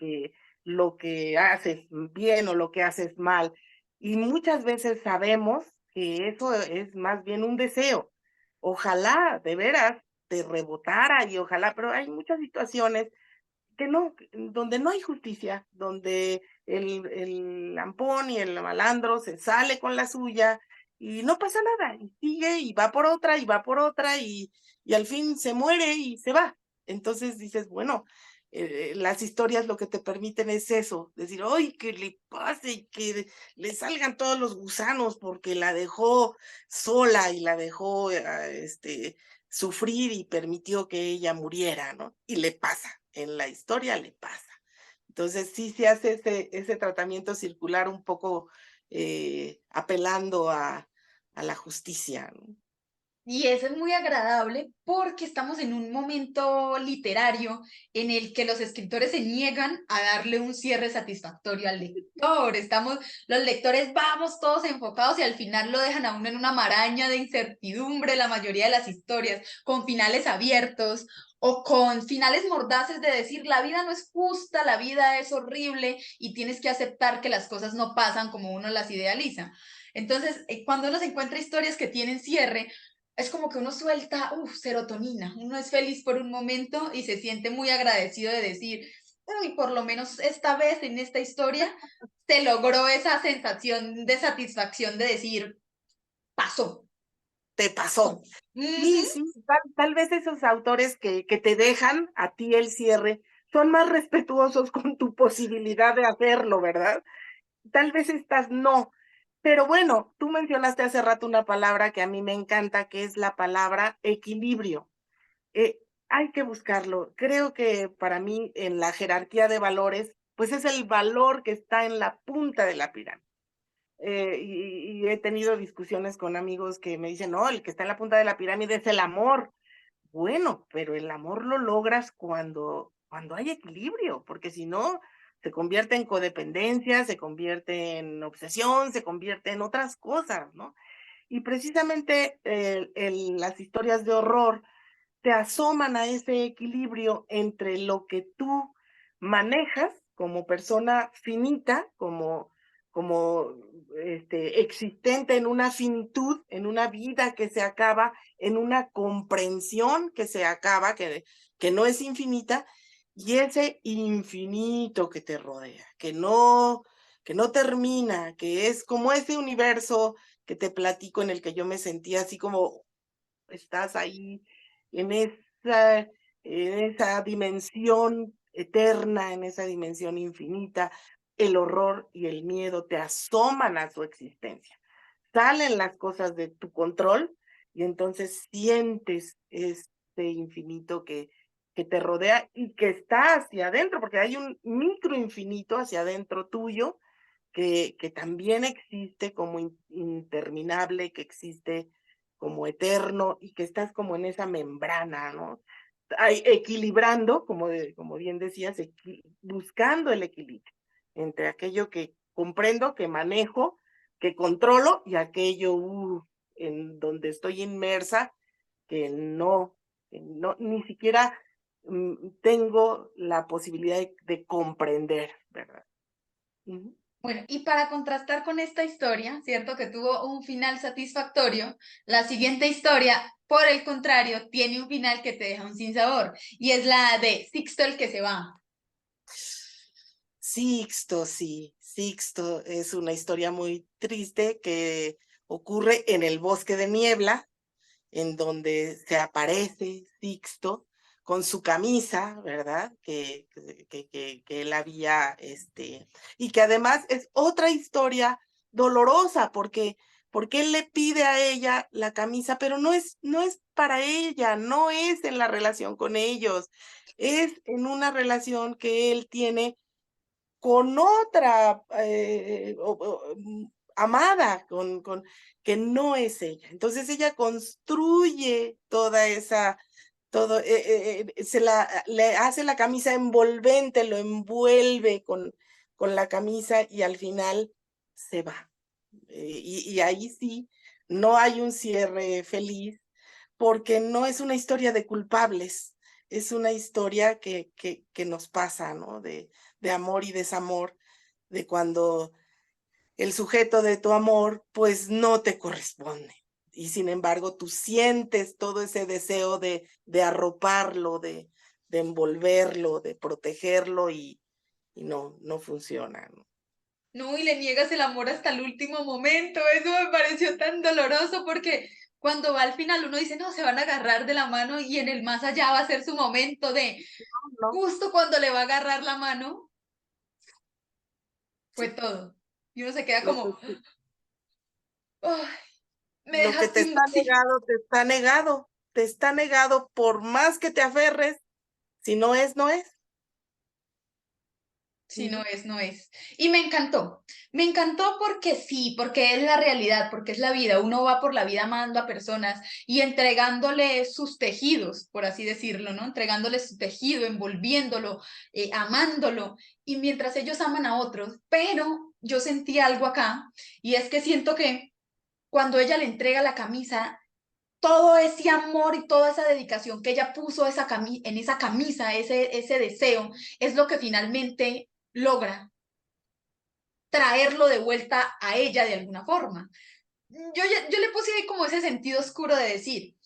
que haces bien o lo que haces mal. Y muchas veces sabemos que eso es más bien un deseo. Ojalá, de veras, te rebotara y ojalá, pero hay muchas situaciones que no, donde no hay justicia, donde el lampón y el malandro se sale con la suya y no pasa nada, y sigue y va por otra y va por otra y al fin se muere y se va. Entonces dices, bueno, las historias lo que te permiten es eso, decir, ¡ay, que le pase y que le salgan todos los gusanos porque la dejó sola y la dejó sufrir y permitió que ella muriera, ¿no? Y le pasa, en la historia le pasa. Entonces sí se hace ese tratamiento circular un poco apelando a la justicia, ¿no? Y eso es muy agradable porque estamos en un momento literario en el que los escritores se niegan a darle un cierre satisfactorio al lector. Los lectores vamos todos enfocados y al final lo dejan a uno en una maraña de incertidumbre, la mayoría de las historias, con finales abiertos o con finales mordaces de decir la vida no es justa, la vida es horrible y tienes que aceptar que las cosas no pasan como uno las idealiza. Entonces, cuando uno se encuentra historias que tienen cierre, es como que uno suelta, serotonina, uno es feliz por un momento y se siente muy agradecido de decir, uy, por lo menos esta vez en esta historia se logró esa sensación de satisfacción de decir, pasó. Te pasó. Ujú. Sí, sí, tal vez esos autores que te dejan a ti el cierre son más respetuosos con tu posibilidad de hacerlo, ¿verdad? Tal vez estas no. Pero bueno, tú mencionaste hace rato una palabra que a mí me encanta, que es la palabra equilibrio. Eh, Hay que buscarlo. Creo que para mí en la jerarquía de valores, pues es el valor que está en la punta de la pirámide. Y he tenido discusiones con amigos que me dicen, no, el que está en la punta de la pirámide es el amor. bueno, pero el amor lo logras cuando hay equilibrio, porque si no, se convierte en codependencia, se convierte en obsesión, se convierte en otras cosas, ¿no? Y precisamente las historias de horror te asoman a ese equilibrio entre lo que tú manejas como persona finita, como existente en una finitud, en una vida que se acaba, en una comprensión que se acaba, que no es infinita, y ese infinito que te rodea, que no termina, que es como ese universo que te platico en el que yo me sentía así como estás ahí en esa, en esa dimensión eterna, en esa dimensión infinita, el horror y el miedo te asoman a su existencia. Salen las cosas de tu control y entonces sientes este infinito que te rodea y que está hacia adentro, porque hay un micro infinito hacia adentro tuyo que también existe como interminable, que existe como eterno y que estás como en esa membrana, ¿no? Equilibrando, como bien decías, buscando el equilibrio entre aquello que comprendo, que manejo, que controlo y aquello en donde estoy inmersa que no ni siquiera tengo la posibilidad de comprender, ¿verdad? Ujú. Bueno, y para contrastar con esta historia, ¿cierto? Que tuvo un final satisfactorio, la siguiente historia, por el contrario, tiene un final que te deja un sinsabor, y es la de Sixto el que se va. Sixto, sí, Sixto es una historia muy triste que ocurre en el bosque de niebla, en donde se aparece Sixto con su camisa, ¿verdad? Que él había, y que además es otra historia dolorosa, porque él le pide a ella la camisa, pero no es para ella, no es en la relación con ellos, es en una relación que él tiene con otra amada, que no es ella. Entonces ella construye toda esa, le hace la camisa envolvente, lo envuelve con la camisa y al final se va. Y ahí sí, no hay un cierre feliz porque no es una historia de culpables, es una historia que nos pasa, ¿no? De amor y desamor, de cuando el sujeto de tu amor, pues no te corresponde. Y sin embargo, tú sientes todo ese deseo de arroparlo, de envolverlo, de protegerlo y no funciona, ¿no? No, y le niegas el amor hasta el último momento. Eso me pareció tan doloroso porque cuando va al final uno dice, no, se van a agarrar de la mano y en el más allá va a ser su momento de ¿No? justo cuando le va a agarrar la mano, fue Sí. todo. Y uno se queda Lo que, como, "Ay, me lo que te dejaste está un sí". negado, te está negado, te está negado por más que te aferres, si no es, no es. Sí, no Ujú. es, no es. Y me encantó. Me encantó porque sí, porque es la realidad, porque es la vida. Uno va por la vida amando a personas y entregándole sus tejidos, por así decirlo, ¿no? Entregándole su tejido, envolviéndolo, amándolo. Y mientras ellos aman a otros, pero yo sentí algo acá y es que siento que cuando ella le entrega la camisa, todo ese amor y toda esa dedicación que ella puso en esa camisa, ese deseo, es lo que finalmente logra traerlo de vuelta a ella de alguna forma. Yo le puse ahí como ese sentido oscuro de decir,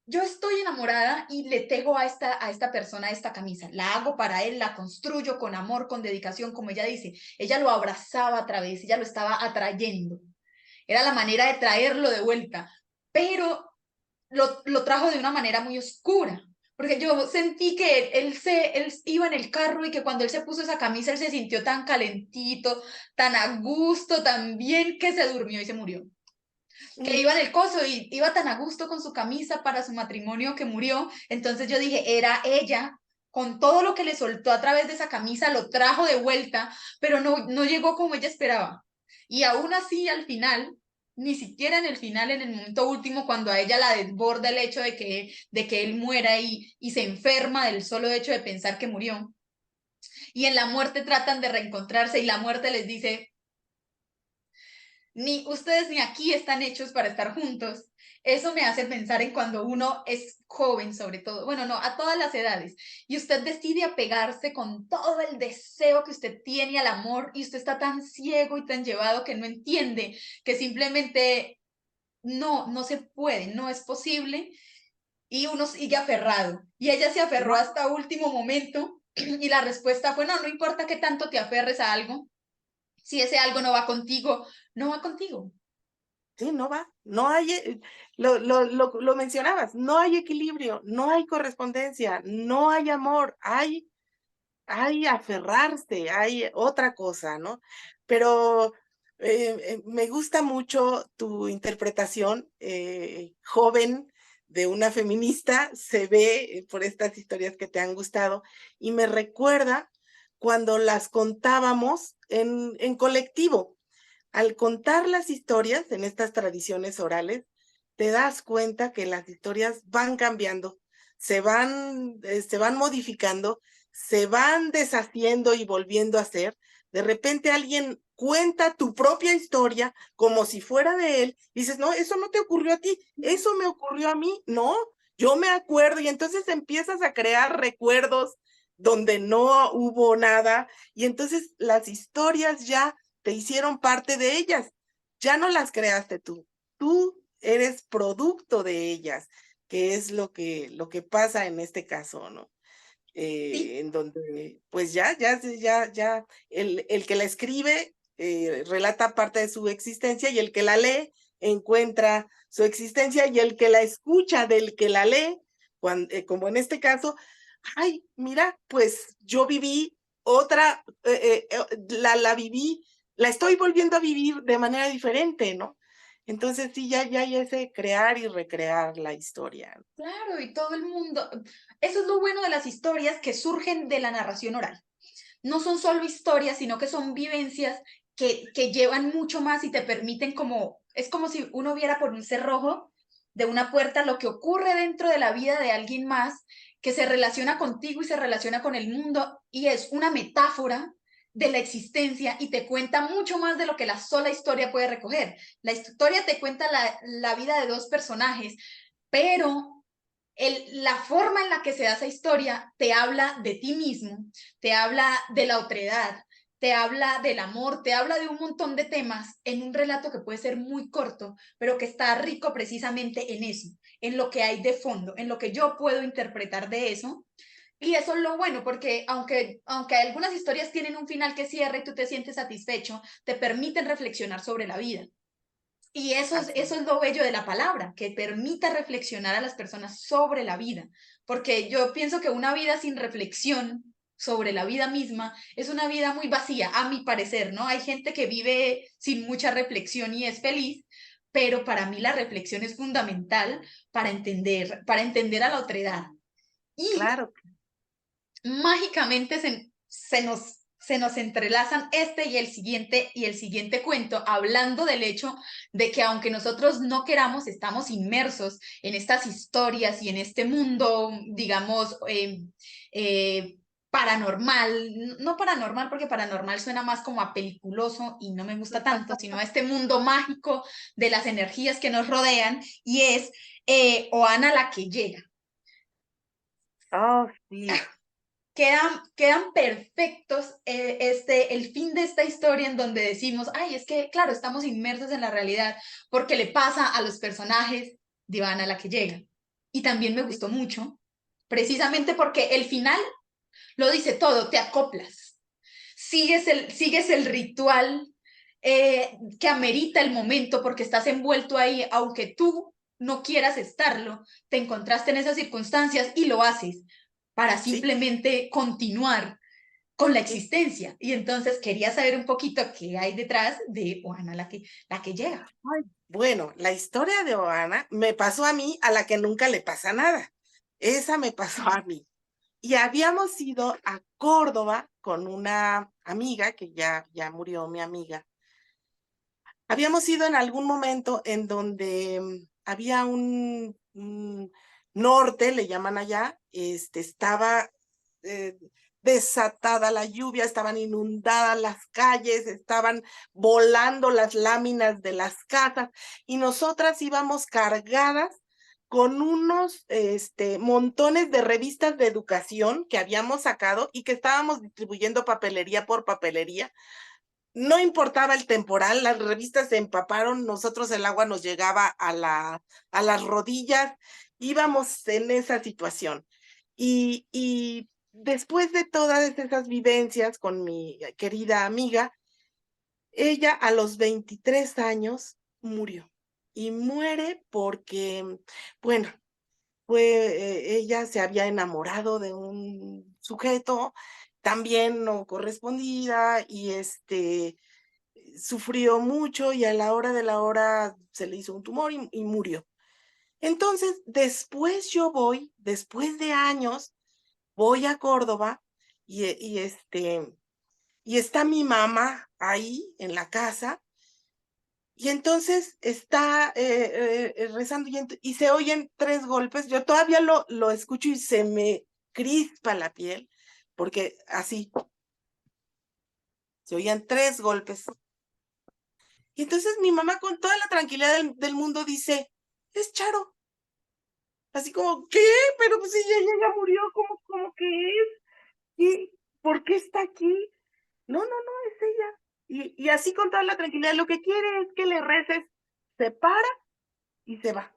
yo estoy enamorada y le tejo a esta persona esta camisa, la hago para él, la construyo con amor, con dedicación, como ella dice, ella lo abrazaba a través, ella lo estaba atrayendo, era la manera de traerlo de vuelta, pero lo trajo de una manera muy oscura. Porque yo sentí que él iba en el carro y que cuando él se puso esa camisa, él se sintió tan calentito, tan a gusto, tan bien que se durmió y se murió. Que iba en el coso y iba tan a gusto con su camisa para su matrimonio que murió. Entonces yo dije, era ella, con todo lo que le soltó a través de esa camisa, lo trajo de vuelta, pero no llegó como ella esperaba. Y aún así, al final, ni siquiera en el final, en el momento último, cuando a ella la desborda el hecho de que él muera y se enferma del solo hecho de pensar que murió. Y en la muerte tratan de reencontrarse y la muerte les dice, ni ustedes ni aquí están hechos para estar juntos. Eso me hace pensar en cuando uno es joven, sobre todo, bueno, no, a todas las edades, y usted decide apegarse con todo el deseo que usted tiene al amor y usted está tan ciego y tan llevado que no entiende que simplemente no se puede, no es posible, y uno sigue aferrado. Y ella se aferró No, hasta último momento y la respuesta fue, no importa qué tanto te aferres a algo, si ese algo no va contigo, no va contigo. sí, no va, no hay, lo mencionabas, no hay equilibrio, no hay correspondencia, no hay amor, hay aferrarse, hay otra cosa, ¿no? Pero me gusta mucho tu interpretación joven de una feminista, se ve por estas historias que te han gustado y me recuerda cuando las contábamos en colectivo. Al contar las historias en estas tradiciones orales, te das cuenta que las historias van cambiando, se van modificando, se van deshaciendo y volviendo a hacer. De repente alguien cuenta tu propia historia como si fuera de él. Y dices, no, eso no te ocurrió a ti, eso me ocurrió a mí. No, yo me acuerdo. Y entonces empiezas a crear recuerdos donde no hubo nada. Y entonces las historias ya te hicieron parte de ellas. Ya no las creaste tú eres producto de ellas, que es lo que pasa en este caso, ¿no? Sí, En donde, pues ya, el que la escribe relata parte de su existencia y el que la lee encuentra su existencia y el que la escucha del que la lee, como en este caso, ay, mira, pues yo viví otra, la viví, la estoy volviendo a vivir de manera diferente, ¿no? Entonces sí, ya hay ese crear y recrear la historia. claro, y todo el mundo. Eso es lo bueno de las historias que surgen de la narración oral. No son solo historias, sino que son vivencias que llevan mucho más y te permiten como, es como si uno viera por un cerrojo de una puerta lo que ocurre dentro de la vida de alguien más que se relaciona contigo y se relaciona con el mundo y es una metáfora de la existencia y te cuenta mucho más de lo que la sola historia puede recoger. La historia te cuenta la vida de dos personajes, pero la forma en la que se da esa historia te habla de ti mismo, te habla de la otredad, te habla del amor, te habla de un montón de temas en un relato que puede ser muy corto, pero que está rico precisamente en eso, en lo que hay de fondo, en lo que yo puedo interpretar de eso. Y eso es lo bueno, porque aunque algunas historias tienen un final que cierra y tú te sientes satisfecho, te permiten reflexionar sobre la vida. Y eso Así. es lo bello de la palabra, que permita reflexionar a las personas sobre la vida, porque yo pienso que una vida sin reflexión sobre la vida misma es una vida muy vacía, a mi parecer, ¿no? Hay gente que vive sin mucha reflexión y es feliz, pero para mí la reflexión es fundamental para entender a la otredad. Y Claro, mágicamente se nos entrelazan este y el siguiente cuento, hablando del hecho de que aunque nosotros no queramos, estamos inmersos en estas historias y en este mundo, digamos, paranormal, no paranormal porque paranormal suena más como a peliculoso y no me gusta tanto, sino a este mundo mágico de las energías que nos rodean y es Oana la que llega. oh, sí, Quedan perfectos el fin de esta historia en donde decimos, ay, es que, claro, estamos inmersos en la realidad porque le pasa a los personajes de Ivana la que llega. Y también me sí, gustó mucho, precisamente porque el final lo dice todo, te acoplas, sigues el ritual que amerita el momento porque estás envuelto ahí, aunque tú no quieras estarlo, te encontraste en esas circunstancias y lo haces para sí, simplemente continuar con la sí. existencia. Y entonces quería saber un poquito qué hay detrás de Oana la que llega. Ay, bueno, la historia de Oana me pasó a mí, a la que nunca le pasa nada. Esa me pasó a mí. Y habíamos ido a Córdoba con una amiga, que ya murió mi amiga, habíamos ido en algún momento en donde había un norte, le llaman allá, estaba eh, desatada la lluvia, estaban inundadas las calles, estaban volando las láminas de las casas y nosotras íbamos cargadas con unos montones de revistas de educación que habíamos sacado y que estábamos distribuyendo papelería por papelería. No importaba el temporal, las revistas se empaparon, nosotros el agua nos llegaba a las rodillas, íbamos en esa situación. Y después de todas esas vivencias con mi querida amiga, ella a los 23 años murió. Y muere porque, bueno, ella se había enamorado de un sujeto también no correspondida y sufrió mucho y a la hora de la hora se le hizo un tumor y murió. Entonces, después de años, voy a Córdoba y está mi mamá ahí en la casa y entonces está rezando y se oyen 3 golpes. Yo todavía lo escucho y se me crispa la piel porque así se oían 3 golpes. Y entonces mi mamá con toda la tranquilidad del mundo dice, es Charo. Así como, ¿qué? Pero pues ella ya murió, ¿cómo que es? ¿Y por qué está aquí? No, no, no, es ella. Y así con toda la tranquilidad, lo que quiere es que le reces, se para y se va.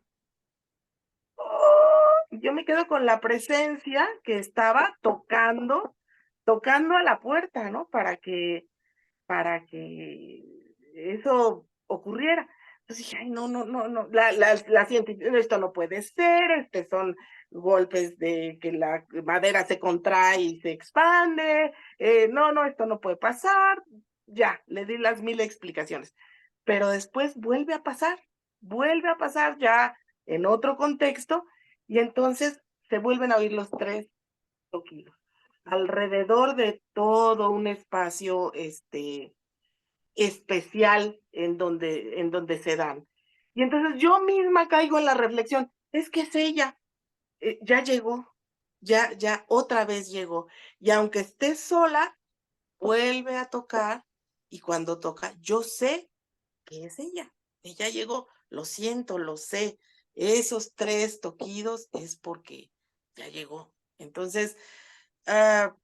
¡Oh! Y yo me quedo con la presencia que estaba tocando a la puerta, ¿no? Para que eso ocurriera. Entonces dije, ay, no, no, no, no, la científica, esto no puede ser, son golpes de que la madera se contrae y se expande, no, no, esto no puede pasar, ya, le di las 1000 explicaciones. Pero después vuelve a pasar ya en otro contexto, y entonces se vuelven a oír los 3 toquidos alrededor de todo un espacio, especial en donde se dan. Y entonces yo misma caigo en la reflexión, es que es ella, ya llegó, ya otra vez llegó. Y aunque esté sola, vuelve a tocar y cuando toca, yo sé que es ella llegó, lo siento, lo sé. Esos 3 toquidos es porque ya llegó. Entonces, ah,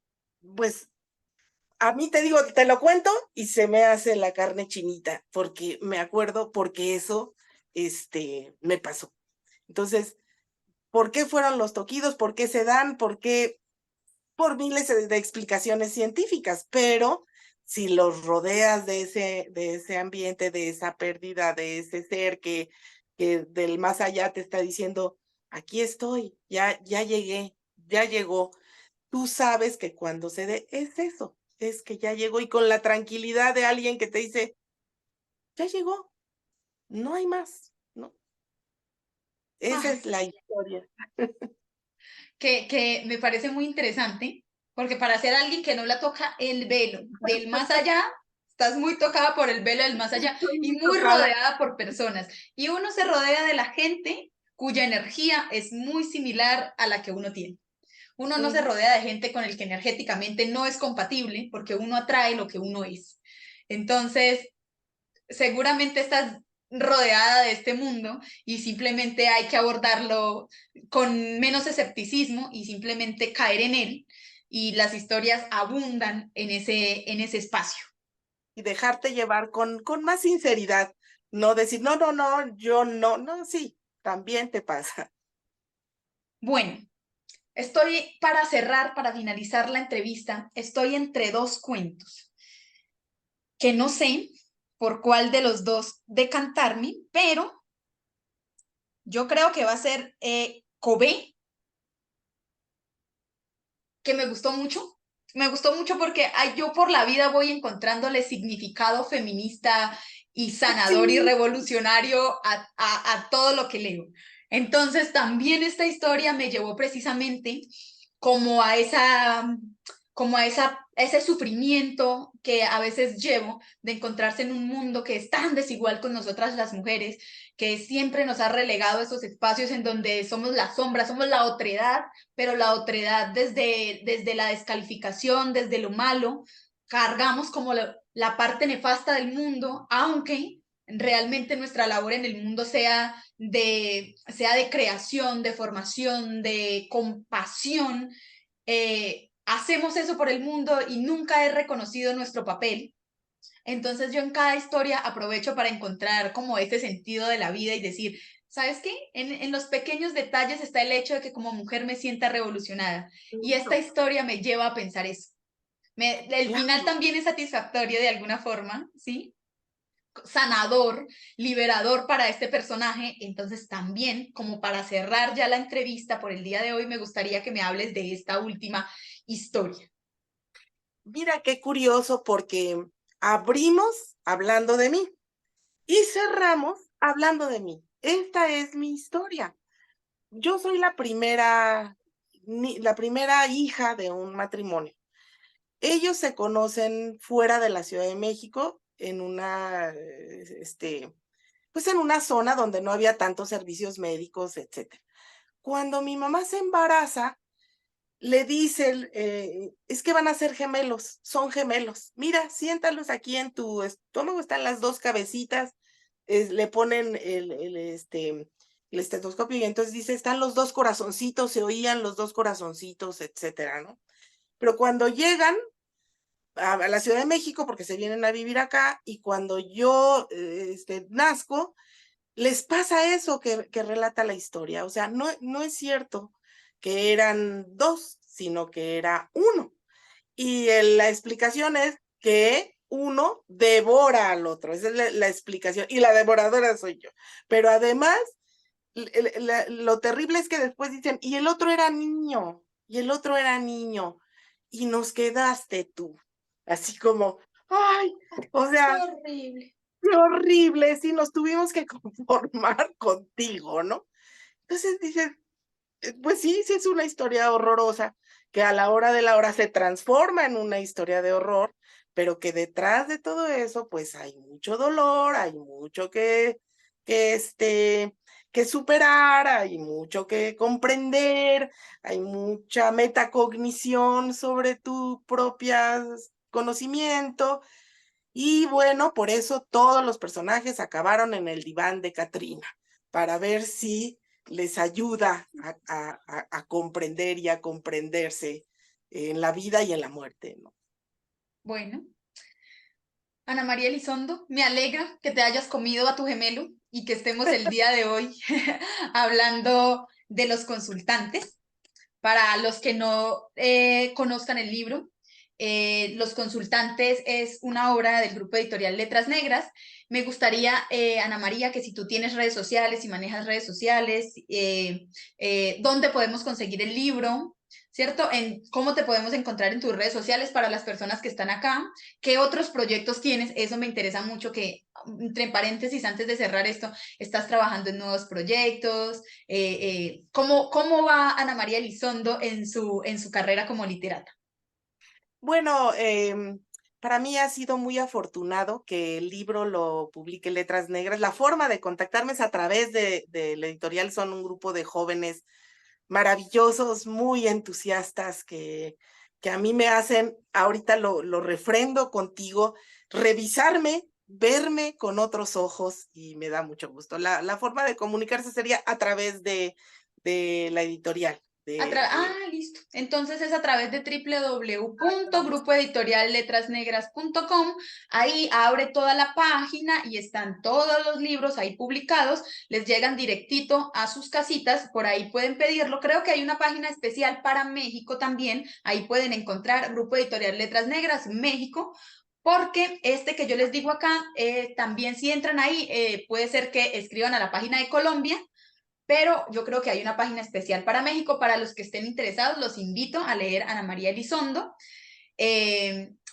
pues a mí te digo, te lo cuento y se me hace la carne chinita, porque me acuerdo, porque eso, me pasó. Entonces, ¿por qué fueron los toquidos? ¿Por qué se dan? ¿Por qué? Por miles de explicaciones científicas, pero si los rodeas de ese ambiente, de esa pérdida, de ese ser que del más allá te está diciendo, aquí estoy, ya llegué, ya llegó. Tú sabes que cuando se dé, es eso, es que ya llegó y con la tranquilidad de alguien que te dice, ya llegó, no hay más, ¿no? Esa Ay, es la historia. que me parece muy interesante, porque para ser alguien que no la toca el velo del más allá, estás muy tocada por el velo del más allá Estoy y muy muy tocada. rodeada por personas. Y uno se rodea de la gente cuya energía es muy similar a la que uno tiene. Uno no se Ujú. rodea de gente con el que energéticamente no es compatible, porque uno atrae lo que uno es. Entonces, seguramente estás rodeada de este mundo y simplemente hay que abordarlo con menos escepticismo y simplemente caer en él y las historias abundan en ese espacio. Y dejarte llevar con más sinceridad, no decir, no, no, no, yo no, no, sí, también te pasa. Bueno, estoy para cerrar, para finalizar la entrevista, estoy entre dos cuentos que no sé por cuál de los dos decantarme, pero yo creo que va a ser Kobe, que me gustó mucho. Me gustó mucho porque ay, yo por la vida voy encontrándole significado feminista y sanador y Sí, revolucionario a todo lo que leo. Entonces también esta historia me llevó precisamente como como a ese sufrimiento que a veces llevo de encontrarse en un mundo que es tan desigual con nosotras las mujeres, que siempre nos ha relegado a esos espacios en donde somos la sombra, somos la otredad, pero la otredad desde la descalificación, desde lo malo, cargamos como la parte nefasta del mundo, aunque realmente nuestra labor en el mundo sea de creación, de formación, de compasión. Hacemos eso por el mundo y nunca he reconocido nuestro papel. Entonces yo en cada historia aprovecho para encontrar como ese sentido de la vida y decir, ¿sabes qué? En los pequeños detalles está el hecho de que como mujer me sienta revolucionada. Y esta Claro, historia me lleva a pensar eso. El final claro. también es satisfactorio de alguna forma, ¿sí? Sanador, liberador para este personaje. Entonces también, como para cerrar ya la entrevista por el día de hoy, me gustaría que me hables de esta última historia. Mira qué curioso porque abrimos hablando de mí y cerramos hablando de mí. Esta es mi historia. Yo soy la primera hija de un matrimonio. Ellos se conocen fuera de la Ciudad de México, en pues en una zona donde no había tantos servicios médicos, etcétera. Cuando mi mamá se embaraza, le dice, es que van a ser gemelos, son gemelos. Mira, siéntalos aquí en tu estómago, están las dos cabecitas, le ponen el estetoscopio y entonces dice, están los dos corazoncitos, se oían los dos corazoncitos, etcétera, ¿no? Pero cuando llegan a la Ciudad de México, porque se vienen a vivir acá, y cuando yo nazco, les pasa eso que relata la historia. O sea, no es cierto que eran dos, sino que era uno. Y la explicación es que uno devora al otro. Esa es la explicación. Y la devoradora soy yo. Pero además, lo terrible es que después dicen, y el otro era niño, y el otro era niño, y nos quedaste tú. Así como, ay, o Qué sea, horrible. qué horrible, sí, nos tuvimos que conformar contigo, ¿no? Entonces dices, pues sí, sí es una historia horrorosa, que a la hora de la hora se transforma en una historia de horror, pero que detrás de todo eso, pues hay mucho dolor, hay mucho que, este, que superar, hay mucho que comprender, hay mucha metacognición sobre tu propio conocimiento, y bueno, por eso todos los personajes acabaron en el diván de Katrina, para ver si les ayuda a comprender y a comprenderse en la vida y en la muerte, ¿no? Bueno, Ana María Elizondo, me alegra que te hayas comido a tu gemelo y que estemos el día de hoy hablando de los consultantes. Para los que no conozcan el libro, Los Consultantes es una obra del grupo editorial Letras Negras. Me gustaría, Ana María, que si tú tienes redes sociales y manejas redes sociales, ¿dónde podemos conseguir el libro? ¿Cierto? ¿Cómo te podemos encontrar en tus redes sociales para las personas que están acá? ¿Qué otros proyectos tienes? Eso me interesa mucho que, entre paréntesis, antes de cerrar esto, estás trabajando en nuevos proyectos. ¿Cómo va Ana María Elizondo en su carrera como literata? Bueno, para mí ha sido muy afortunado que el libro lo publique Letras Negras. La forma de contactarme es a través de la editorial. Son un grupo de jóvenes maravillosos, muy entusiastas, que a mí me hacen, ahorita lo refrendo contigo, revisarme, verme con otros ojos y me da mucho gusto. La forma de comunicarse sería a través de la editorial. Listo. Entonces es a través de www.grupoeditorialletrasnegras.com. Ahí abre toda la página y están todos los libros ahí publicados. Les llegan directito a sus casitas. Por ahí pueden pedirlo. Creo que hay una página especial para México también. Ahí pueden encontrar Grupo Editorial Letras Negras México. Porque este que yo les digo acá, también si entran ahí, puede ser que escriban a la página de Colombia, pero yo creo que hay una página especial para México. Para los que estén interesados, los invito a leer Ana María Elizondo.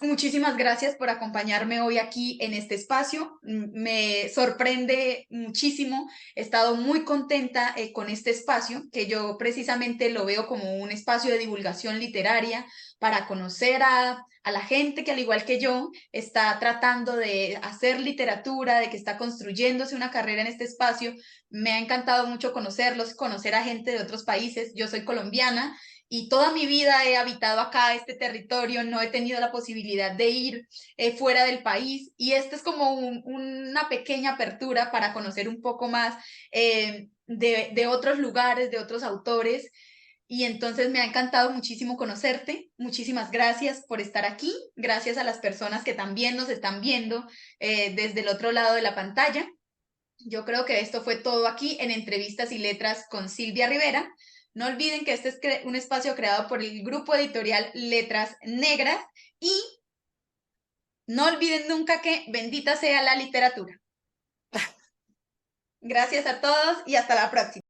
Muchísimas gracias por acompañarme hoy aquí en este espacio. Me sorprende muchísimo. He estado muy contenta con este espacio, que yo precisamente lo veo como un espacio de divulgación literaria para conocer a la gente que, al igual que yo, está tratando de hacer literatura, de que está construyéndose una carrera en este espacio. Me ha encantado mucho conocerlos, conocer a gente de otros países. Yo soy colombiana y toda mi vida he habitado acá este territorio, no he tenido la posibilidad de ir fuera del país, y este es como una pequeña apertura para conocer un poco más de otros lugares, de otros autores. Y entonces me ha encantado muchísimo conocerte. Muchísimas gracias por estar aquí. Gracias a las personas que también nos están viendo desde el otro lado de la pantalla. Yo creo que esto fue todo aquí en Entrevistas y Letras con Silvia Rivera. No olviden que este es un espacio creado por el grupo editorial Letras Negras, y no olviden nunca que bendita sea la literatura. Gracias a todos y hasta la próxima.